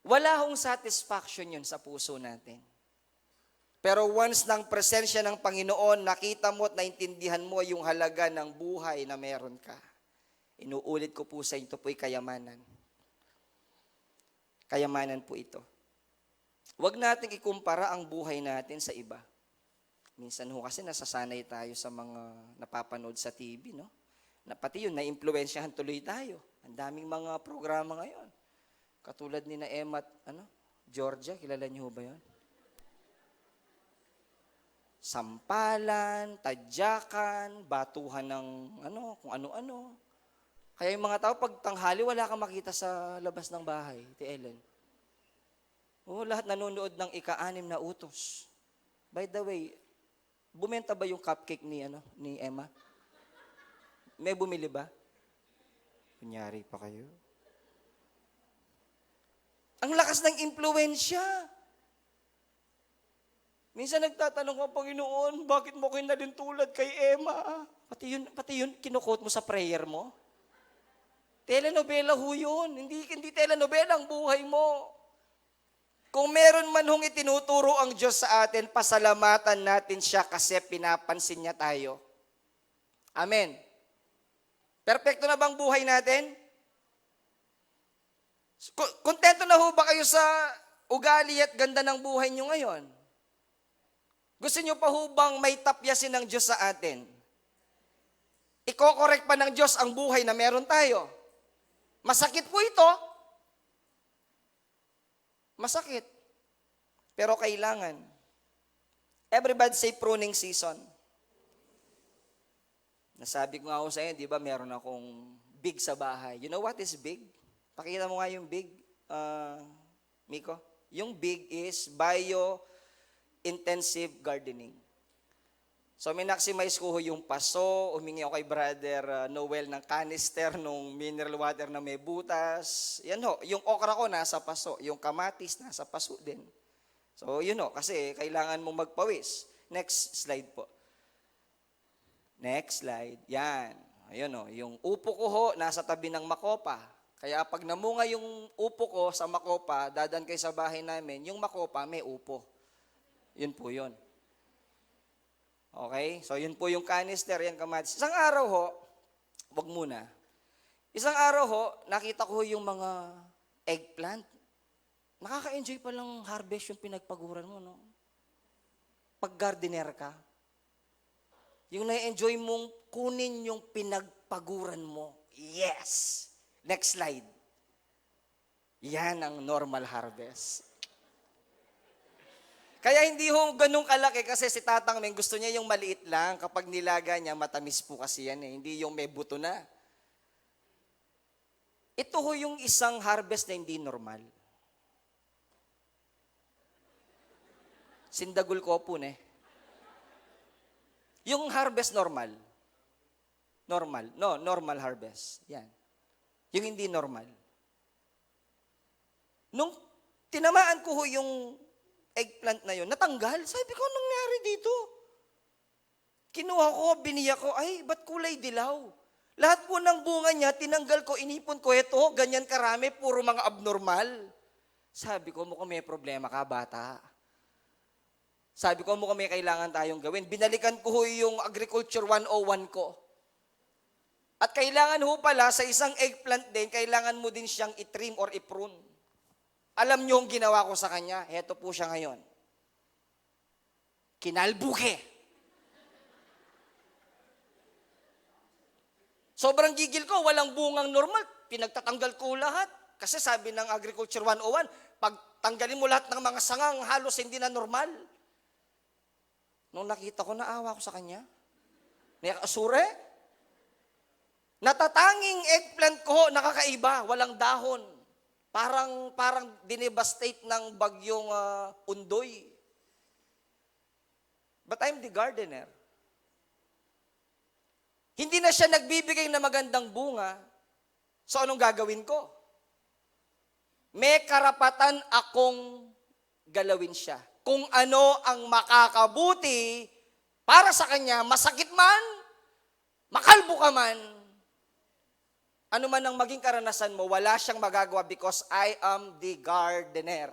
Wala hong satisfaction yun sa puso natin. Pero once ng presensya ng Panginoon, nakita mo at naintindihan mo yung halaga ng buhay na meron ka. Inuulit ko po sa inyo, ito po'y kayamanan. Kayamanan po ito. Huwag nating ikumpara ang buhay natin sa iba. Minsan ho kasi nasasanay tayo sa mga napapanood sa TV, no? Na pati yun, na-impluwensyahan tuloy tayo. Ang daming mga programa ngayon. Katulad ni na Emma at Georgia, kilala niyo ba yun? Sampalan, tadyakan, batuhan ng kung ano-ano. Kaya yung mga tao, pag tanghali, wala kang makita sa labas ng bahay, Ti Ellen. Lahat nanonood ng ika-6 na utos. By the way, bumenta ba yung cupcake ni Emma? May bumili ba? Kunyari pa kayo. Ang lakas ng impluwensya. Minsan nagtatanong ko, Panginoon, bakit mo kinalin tulad kay Emma? Pati yun kinukot mo sa prayer mo? Telenovela ho yun. Hindi telenovela ang buhay mo. Kung meron man hong itinuturo ang Diyos sa atin, pasalamatan natin siya kasi pinapansin niya tayo. Amen. Perpekto na bang buhay natin? Kontento na ho ba kayo sa ugali at ganda ng buhay nyo ngayon? Gusto nyo pa ho bang may tapyasin ng Diyos sa atin? Iko-correct pa ng Diyos ang buhay na meron tayo? Masakit po ito. Masakit. Pero kailangan. Everybody say pruning season. Nasabi ko nga ako sa inyo, di ba, meron akong big sa bahay. You know what is big? Pakita mo nga yung big, Miko. Yung big is bio-intensive gardening. So, minaximize ko yung paso, humingi ako kay Brother Noel ng canister, nung mineral water na may butas. Yan ho, yung okra ko nasa paso, yung kamatis nasa paso din. So, yun ho, kasi kailangan mong magpawis. Next slide po. Next slide. Yan. Ayun ho, yung upo ko ho, nasa tabi ng makopa. Kaya pag namunga yung upo ko sa makopa, dadan kayo sa bahay namin, yung makopa may upo. Yun po yun. Okay? So yun po yung canister, yan kamatis. Isang araw ho, wag muna. Isang araw ho, nakita ko yung mga eggplant. Nakaka-enjoy pa lang harvest yung pinagpaguran mo, no? Pag gardener ka, yung na-enjoy mong kunin yung pinagpaguran mo. Yes! Next slide. Yan ang normal harvest. Kaya hindi ho ganun kalaki kasi si Tatang Meng gusto niya yung maliit lang. Kapag nilaga niya, matamis po kasi yan eh. Hindi yung may buto na. Ito ho yung isang harvest na hindi normal. Sindagul ko po eh. Yung harvest normal. Normal. No, normal harvest. Yan. Yung hindi normal. Nung tinamaan ko ho yung eggplant na yun, natanggal. Sabi ko, anong nangyari dito? Kinuha ko, biniyak ko, ay, ba't kulay dilaw? Lahat po ng bunga niya, tinanggal ko, inipon ko, eto, ganyan karami, puro mga abnormal. Sabi ko, mukhang may problema ka, bata. Sabi ko, mukhang may kailangan tayong gawin. Binalikan ko ho yung Agriculture 101 ko. At kailangan ho pala, sa isang eggplant din, kailangan mo din siyang i-trim or i-prune. Alam niyo ang ginawa ko sa kanya? Heto po siya ngayon. Kinalbuke. Sobrang gigil ko, walang bungang normal. Pinagtatanggal ko lahat. Kasi sabi ng Agriculture 101, pag tanggalin mo lahat ng mga sangang, halos hindi na normal. Nung nakita ko, naawa ko sa kanya. Asure? Natatanging eggplant ko, nakakaiba, walang dahon. Parang dinevastate ng bagyong undoy. But I'm the gardener. Hindi na siya nagbibigay ng magandang bunga. So anong gagawin ko? May karapatan akong galawin siya. Kung ano ang makakabuti para sa kanya, masakit man, makalbo ka man, ano man ang maging karanasan mo, wala siyang magagawa because I am the gardener.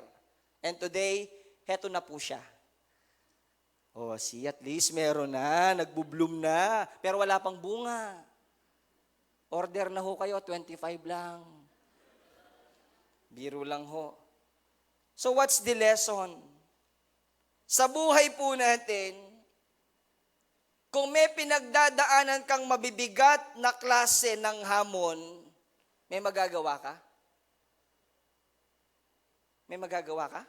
And today, heto na po siya. Oh, see, at least meron na, nagbubloom na, pero wala pang bunga. Order na ho kayo, 25 lang. Biro lang ho. So what's the lesson? Sa buhay po natin, kung may pinagdadaanan kang mabibigat na klase ng hamon, may magagawa ka? May magagawa ka?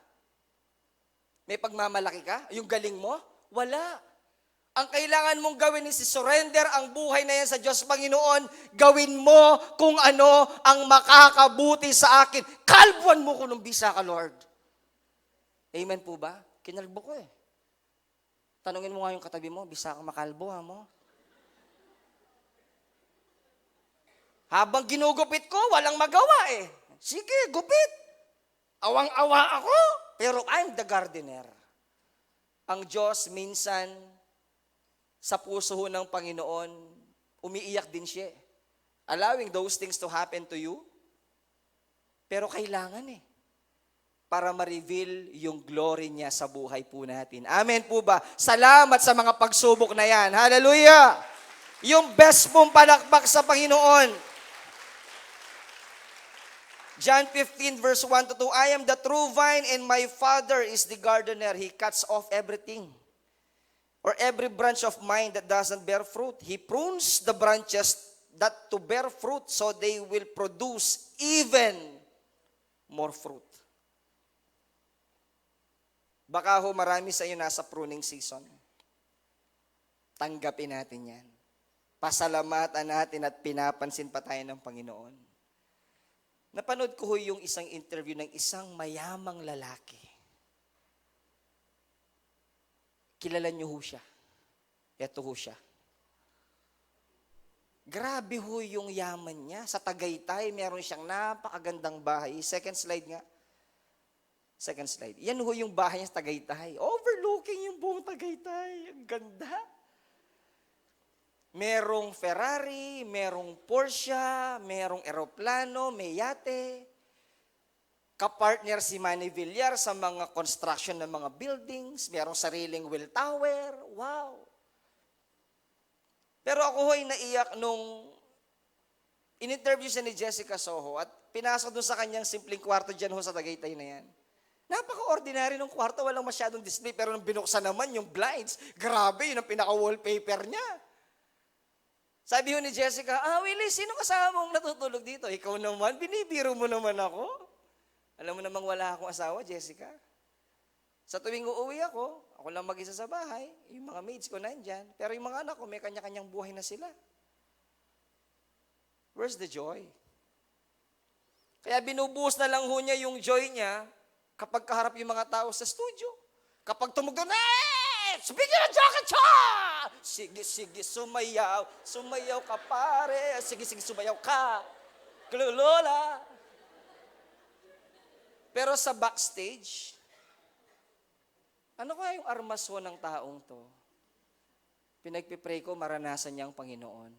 May pagmamalaki ka? Yung galing mo? Wala. Ang kailangan mong gawin is surrender ang buhay na yan sa Diyos Panginoon. Gawin mo kung ano ang makakabuti sa akin. Kalbuan mo ko nung bisa ka, Lord. Amen po ba? Kinalbo ko eh. Tanungin mo nga yung katabi mo, bisa ka makalbo ha mo? Habang ginugupit ko, walang magawa eh. Sige, gupit. Awang-awa ako, pero I'm the gardener. Ang Diyos minsan, sa puso ho ng Panginoon, umiiyak din siya. Allowing those things to happen to you, pero kailangan eh. Para ma-reveal yung glory niya sa buhay po natin. Amen po ba? Salamat sa mga pagsubok na yan. Hallelujah! Yung best pong palakpak sa Panginoon. John 15 verse 1 to 2, I am the true vine and my Father is the gardener. He cuts off everything or every branch of mine that doesn't bear fruit. He prunes the branches that to bear fruit so they will produce even more fruit. Baka ho marami sa iyo nasa pruning season. Tanggapin natin yan. Pasalamatan natin at pinapansin pa tayo ng Panginoon. Napanood ko ho yung isang interview ng isang mayamang lalaki. Kilala niyo ho siya. Ito ho siya. Grabe ho yung yaman niya. Sa Tagaytay, meron siyang napakagandang bahay. Second slide nga. Second slide. Yan ho yung bahay niya sa Tagaytay. Overlooking yung buong Tagaytay. Ang ganda. Merong Ferrari, merong Porsche, merong eroplano, may yate. Kapartner si Manny Villar sa mga construction ng mga buildings, merong sariling will tower. Wow! Pero ako ho'y naiyak nung in-interview siya ni Jessica Soho at pinasok doon sa kanyang simpleng kwarto dyan ho sa Tagaytay na yan. Napaka-ordinary ng kwarto, walang masyadong display, pero nung binuksan naman yung blinds, grabe, yun ang pinaka-wallpaper niya. Sabi ho ni Jessica, Willie, sino kasama mong natutulog dito? Ikaw naman, binibiro mo naman ako. Alam mo namang wala akong asawa, Jessica. Sa tuwing uuwi ako lang mag-isa sa bahay, yung mga maids ko nandyan, pero yung mga anak ko, may kanya-kanyang buhay na sila. Where's the joy? Kaya binubuhos na lang ho niya yung joy niya kapag kaharap yung mga tao sa studio. Kapag tumugtog na, speaking of jacket, cha! Sige, sumayaw. Sumayaw ka, pare. Sige, sumayaw ka. Klulola. Pero sa backstage, ano kaya yung armaswa ng taong to? Pinagpipray ko, maranasan niyang Panginoon.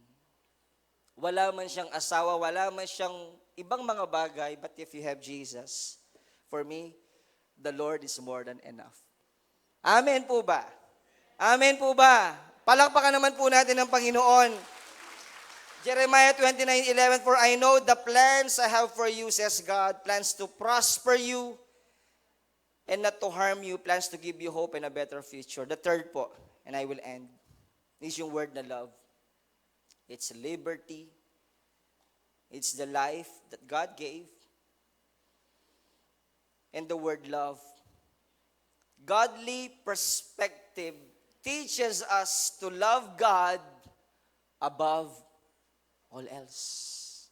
Wala man siyang asawa, wala man siyang ibang mga bagay, but if you have Jesus, for me, the Lord is more than enough. Amen po ba? Amen po ba? Palakpakan naman po natin ang Panginoon. Jeremiah 29:11, for I know the plans I have for you, says God, plans to prosper you and not to harm you, plans to give you hope and a better future. The third po, and I will end, is yung word na love. It's liberty. It's the life that God gave. And the word love. Godly perspective teaches us to love God above all else.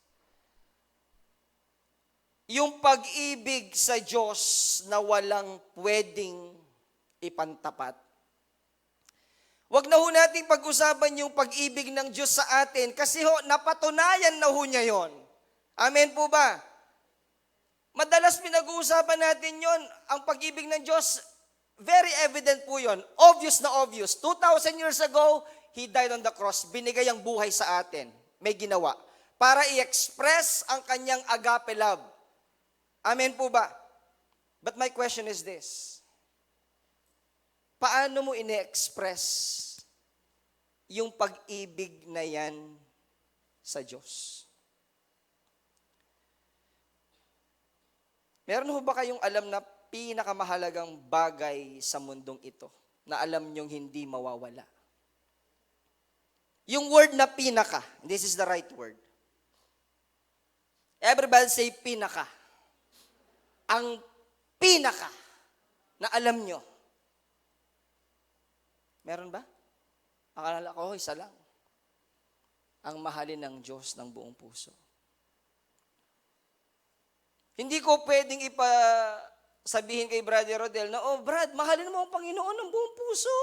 Yung pag-ibig sa Diyos na walang pwedeng ipantapat. Huwag na ho nating pag-usapan yung pag-ibig ng Diyos sa atin kasi ho, napatunayan na ho niya yon. Amen po ba? Madalas pinag-uusapan natin yon, ang pag-ibig ng Diyos, very evident po yon. Obvious na obvious. 2,000 years ago, He died on the cross. Binigay ang buhay sa atin. May ginawa. Para i-express ang kanyang agape love. Amen po ba? But my question is this. Paano mo ine-express yung pag-ibig na yan sa Diyos? Meron ho ba kayong alam na pinakamahalagang bagay sa mundong ito na alam nyong hindi mawawala? Yung word na pinaka, this is the right word. Everybody say pinaka. Ang pinaka na alam nyo. Meron ba? Akala ko, isa lang. Ang mahalin ng Diyos ng buong puso. Hindi ko pwedeng sabihin kay Brother Rodel na, Brad, mahalin mo ang Panginoon ng buong puso.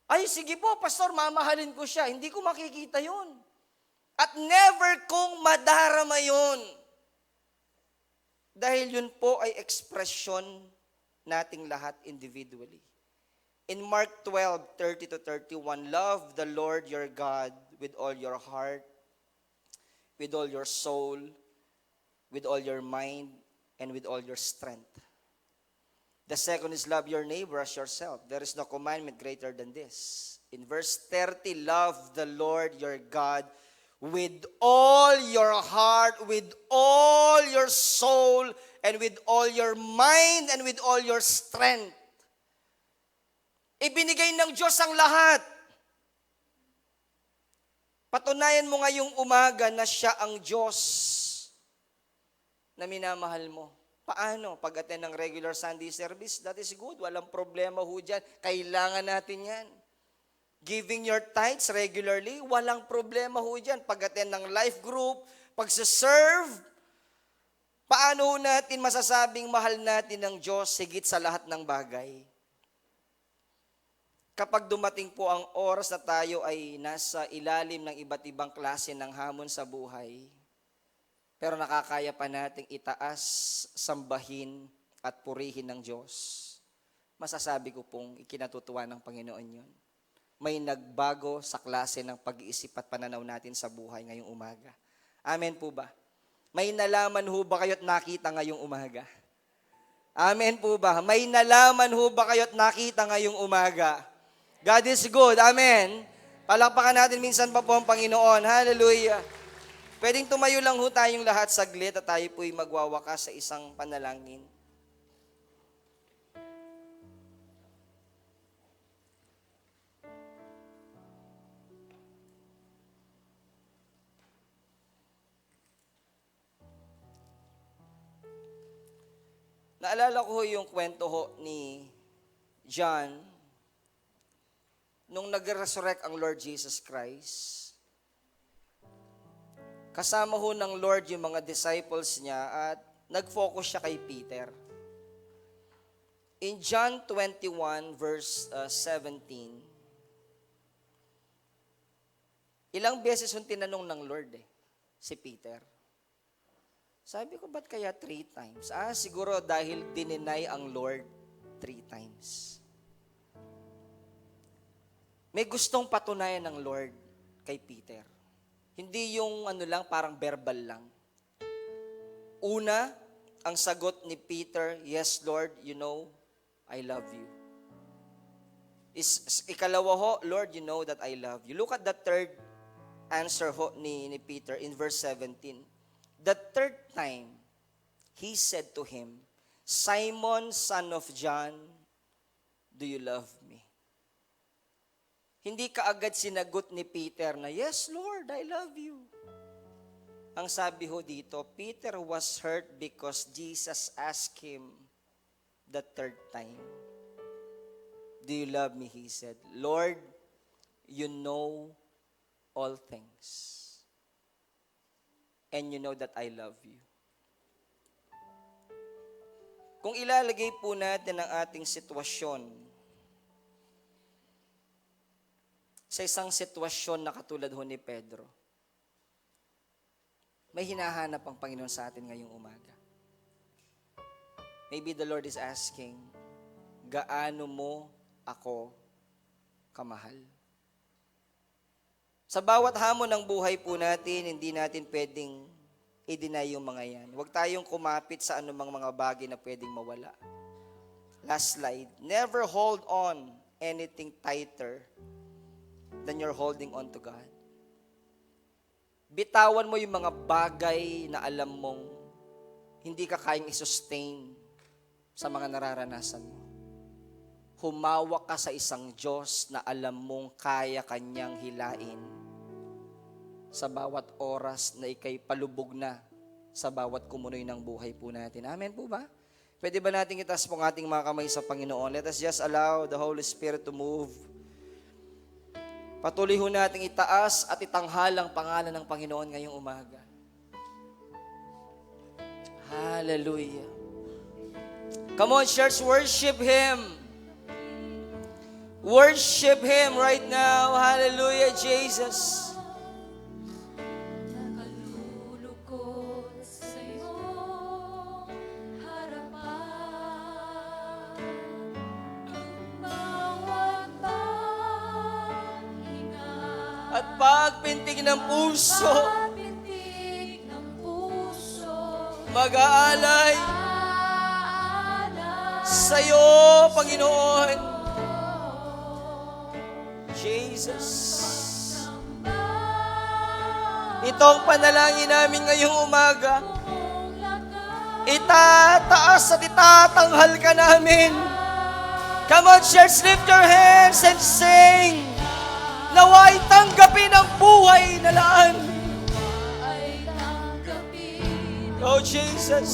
Ay, sige po, Pastor, mamahalin ko siya. Hindi ko makikita yun. At never kong madarama yun. Dahil yun po ay ekspresyon nating lahat individually. In Mark 12:30-31, love the Lord your God with all your heart, with all your soul, with all your mind, and with all your strength. The second is love your neighbor as yourself. There is no commandment greater than this. In verse 30, love the Lord your God with all your heart, with all your soul, and with all your mind, and with all your strength. Ibinigay ng Diyos ang lahat. Patunayan mo ngayong umaga na siya ang Diyos na minamahal mo. Paano? Pag-attend ng regular Sunday service, that is good. Walang problema ho dyan. Kailangan natin yan. Giving your tithes regularly, walang problema ho dyan. Pag-attend ng life group, pag-serve, paano ho natin masasabing mahal natin ng Diyos higit sa lahat ng bagay? Kapag dumating po ang oras na tayo ay nasa ilalim ng iba't ibang klase ng hamon sa buhay, pero nakakaya pa nating itaas, sambahin, at purihin ng Diyos, masasabi ko pong ikinatutuwa ng Panginoon yun. may nagbago sa klase ng pag-iisip at pananaw natin sa buhay ngayong umaga. Amen po ba? May nalaman ho ba kayo at nakita ngayong umaga? Amen po ba? May nalaman ho ba kayo at nakita ngayong umaga? God is good. Amen. Palakpakan natin minsan pa po ang Panginoon. Hallelujah. Pwedeng tumayo lang ho tayong lahat saglit at tayo po'y magwawakas sa isang panalangin. Naalala ko yung kwento ho ni John nung nag-resurrect ang Lord Jesus Christ. Kasama ho ng Lord yung mga disciples niya at nag-focus siya kay Peter. In John 21 verse 17, ilang beses yung tinanong ng Lord si Peter. Sabi ko, ba't kaya 3 times? Siguro dahil dininay ang Lord 3 times. May gustong patunayan ng Lord kay Peter. Hindi yung parang verbal lang. Una, ang sagot ni Peter, yes Lord, you know, I love you. Ikalawa ho, Lord, you know that I love you. Look at the third answer ho ni Peter in verse 17. The third time, he said to him, Simon, son of John, do you love me? Hindi kaagad sinagot ni Peter na, yes, Lord, I love you. Ang sabi ho dito, Peter was hurt because Jesus asked him the third time. Do you love me? He said, Lord, you know all things. And you know that I love you. Kung ilalagay po natin ang ating sitwasyon sa isang sitwasyon na katulad ho ni Pedro, may hinahanap ang Panginoon sa atin ngayong umaga. Maybe the Lord is asking, gaano mo ako kamahal? Sa bawat hamon ng buhay po natin, hindi natin pwedeng i-deny yung mga yan. Huwag tayong kumapit sa anumang mga bagay na pwedeng mawala. Last slide. Never hold on anything tighter than you're holding on to God. Bitawan mo yung mga bagay na alam mong hindi ka kayang i-sustain sa mga nararanasan mo. Humawak ka sa isang Diyos na alam mong kaya kanyang hilain sa bawat oras na ikay palubog na sa bawat kumunoy ng buhay po natin. Amen po ba? Pwede ba natin itaas po ang ating mga kamay sa Panginoon? Let us just allow the Holy Spirit to move. Patuloy ho natin itaas at itanghal ang pangalan ng Panginoon ngayong umaga. Hallelujah. Come on, church, worship Him. Worship Him right now. Hallelujah, Jesus. Nakalulukod sa iyong harapan. Bawat paghinga. At pagpintig ng puso, Pagpintig ng puso. mag-aalay sa iyo, Panginoon. Jesus. Ito ang panalangin namin ngayong umaga. Itataas at itatanghal ka namin. Come on, church, lift your hands and sing. Naway tanggapin ang buhay na laan. Oh, Jesus.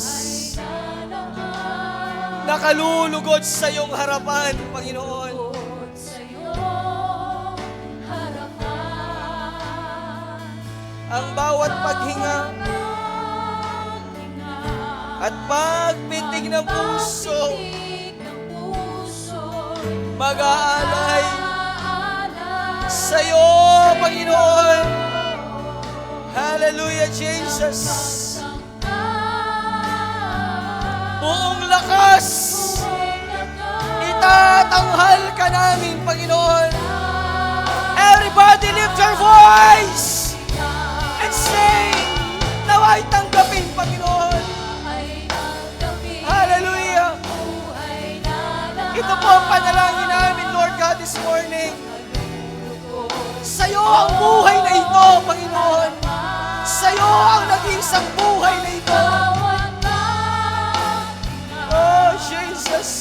Nakalulugod sa iyong harapan, Panginoon. Ang bawat paghinga at pagpintig ng puso, mag-aalay sa iyo, Panginoon. Hallelujah, Jesus. Buong lakas, itatanghal ka namin, Panginoon. lift your voice and sing. Naway tanggapin, Panginoon. Hallelujah. Ito po ang panalangin namin, Lord God, this morning. Sa'yo ang buhay na ito, Panginoon. Sa'yo ang nag-iisang buhay na ito. Oh, Jesus.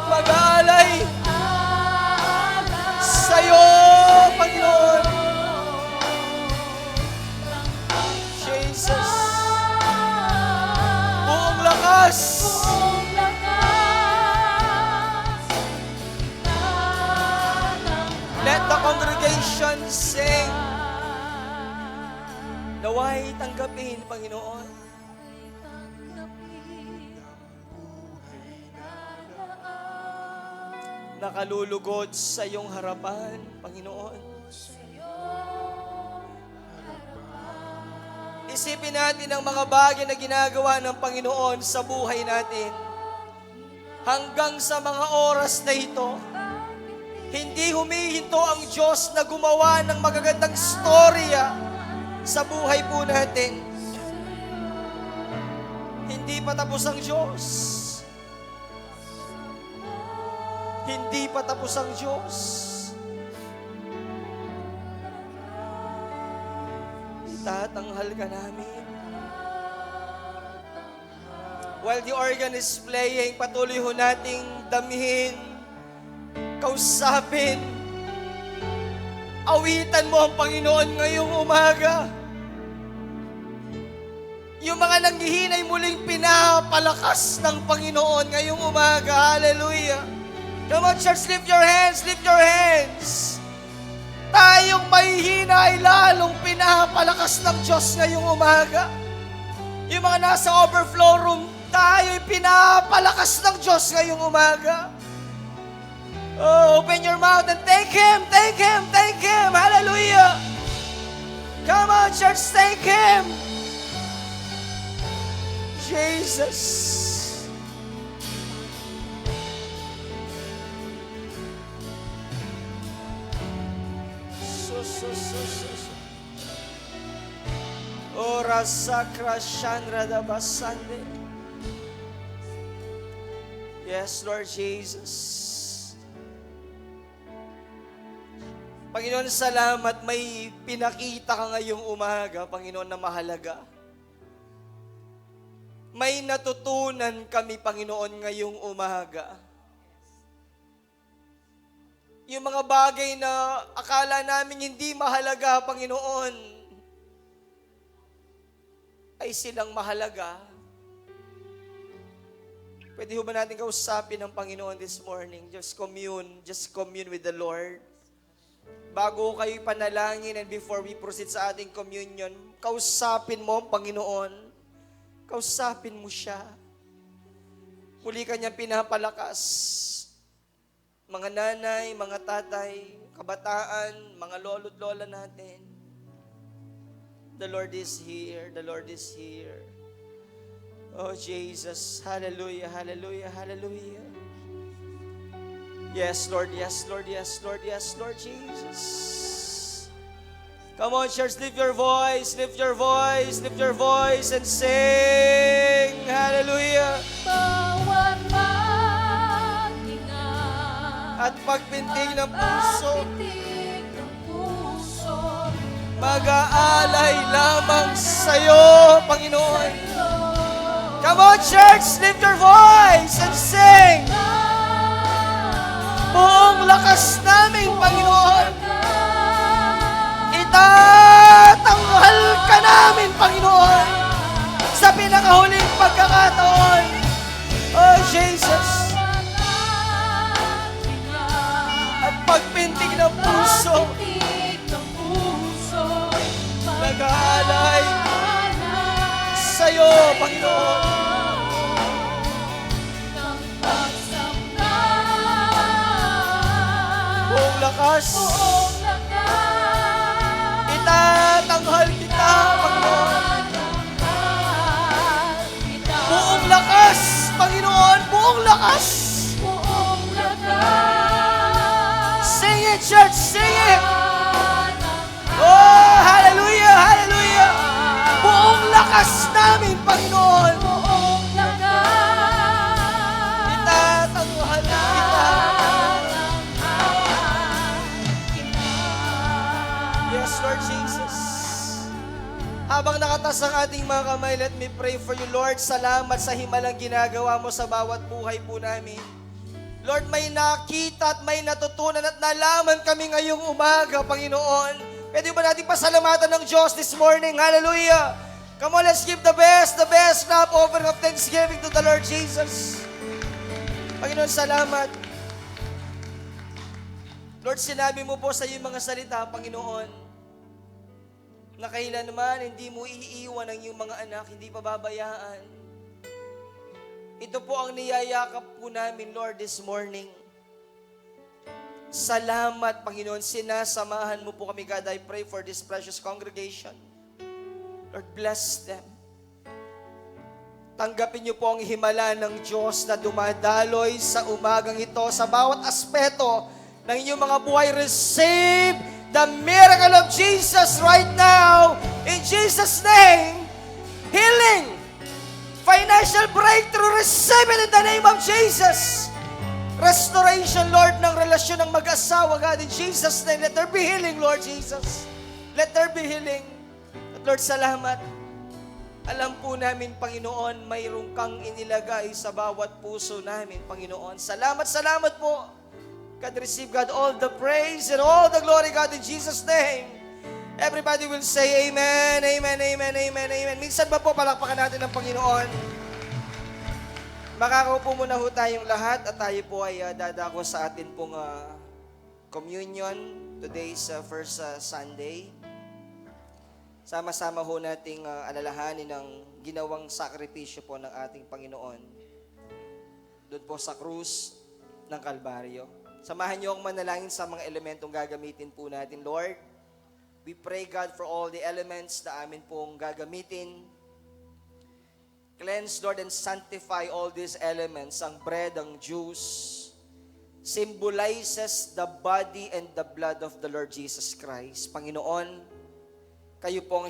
Mag-aalay sa'yo, Panginoon. Jesus. Buong lakas. Let the congregation sing. Naway tanggapin, Panginoon. Nakalulugod sa iyong harapan, Panginoon. Isipin natin ang mga bagay na ginagawa ng Panginoon sa buhay natin. Hanggang sa mga oras na ito, hindi humihinto ang Diyos na gumawa ng magagandang storya sa buhay po natin. Hindi pa tapos ang Diyos. Hindi pa tapos ang Diyos. Itatanghal ka namin. While the organ is playing, patuloy ho nating damhin, kausapin, awitan mo ang Panginoon ngayong umaga. Yung mga nanghihinay muling pinapalakas ng Panginoon ngayong umaga. Hallelujah. Come on, church, lift your hands, lift your hands. Tayong mahihina ay lalong pinapalakas ng Diyos ngayong umaga. Yung mga nasa overflow room, tayo'y pinapalakas ng Diyos ngayong umaga. Oh, open your mouth and thank Him, thank Him, thank Him. Hallelujah. Come on, church, thank Him. Jesus. Ora sakra shandra da basande. Yes, Lord Jesus. Panginoon, salamat may pinakita ka ngayong umaga, Panginoon, na mahalaga. May natutunan kami, Panginoon, ngayong umaga. Yung mga bagay na akala namin hindi mahalaga, Panginoon, ay silang mahalaga. Pwede ho ba natin kausapin ng Panginoon this morning? Just commune with the Lord. Bago kayo panalangin and before we proceed sa ating communion, kausapin mo ang Panginoon. Kausapin mo siya. Muli kanyang pinapalakas. Mga nanay, mga tatay, kabataan, mga lolo't lola natin. The Lord is here. The Lord is here. Oh, Jesus. Hallelujah, hallelujah, hallelujah. Yes, Lord, yes, Lord, yes, Lord, yes, Lord Jesus. Come on, church, lift your voice, lift your voice, lift your voice, and sing. Hallelujah. Bawat paghinga At pagpintig ng puso, pagtitig ng puso, mag-aalay lamang sa'yo, Panginoon. Come on, church, lift your voice and sing. Buong lakas namin, Panginoon. Itatanghal ka namin, Panginoon, sa pinakahuling pagkakataon. Oh, Jesus. At pagpintig ng puso, nag-aalay sa'yo, Panginoon. Buong lakas, itatanghal kita, Panginoon. Buong lakas, Panginoon, buong lakas. it, church! Sing it! Oh, hallelujah! Hallelujah! Buong lakas namin, Panginoon! Buong lakas. Itatanghal kita. Yes, Lord Jesus. Habang nakatas ang ating mga kamay, let me pray for you, Lord. Salamat sa himalang ginagawa mo sa bawat buhay po namin. Lord, may nakita at may natutunan at nalaman kami ngayong umaga, Panginoon. Pwede ba natin pasalamatan ng Diyos this morning? Hallelujah! Come on, let's give the best clap offering of thanksgiving to the Lord Jesus. Panginoon, salamat. Lord, sinabi mo po sa iyong mga salita, Panginoon, na kailanman hindi mo iiwan ang iyong mga anak, hindi pababayaan. Ito po ang niyayakap po namin, Lord, this morning. Salamat, Panginoon. Sinasamahan mo po kami, God. I pray for this precious congregation. Lord, bless them. Tanggapin niyo po ang himala ng Diyos na dumadaloy sa umagang ito. Sa bawat aspeto ng inyong mga buhay, receive the miracle of Jesus right now. In Jesus' name, healing, financial breakthrough, receive it in the name of Jesus. Restoration, Lord, ng relasyon ng mag-asawa, God, in Jesus' name. Let there be healing, Lord Jesus. Let there be healing. At Lord, salamat. Alam po namin, Panginoon, mayroong kang inilagay sa bawat puso namin, Panginoon. Salamat po. God, receive, God, all the praise and all the glory, God, in Jesus' name. Everybody will say amen, amen, amen, amen, amen. Minsan ba po palakpakan natin ang Panginoon? Makakaupo muna ho tayong lahat at tayo po ay dadako sa atin pong communion. Today's first Sunday. Sama-sama ho nating alalahanin ng ginawang sakripisyo po ng ating Panginoon. Doon po sa krus ng Kalbaryo. Samahan niyo akong manalangin sa mga elementong gagamitin po natin. Lord, we pray, God, for all the elements na amin pong gagamitin. Cleanse, Lord, and sanctify all these elements. Ang bread, ang juice, symbolizes the body and the blood of the Lord Jesus Christ. Panginoon, kayo po ang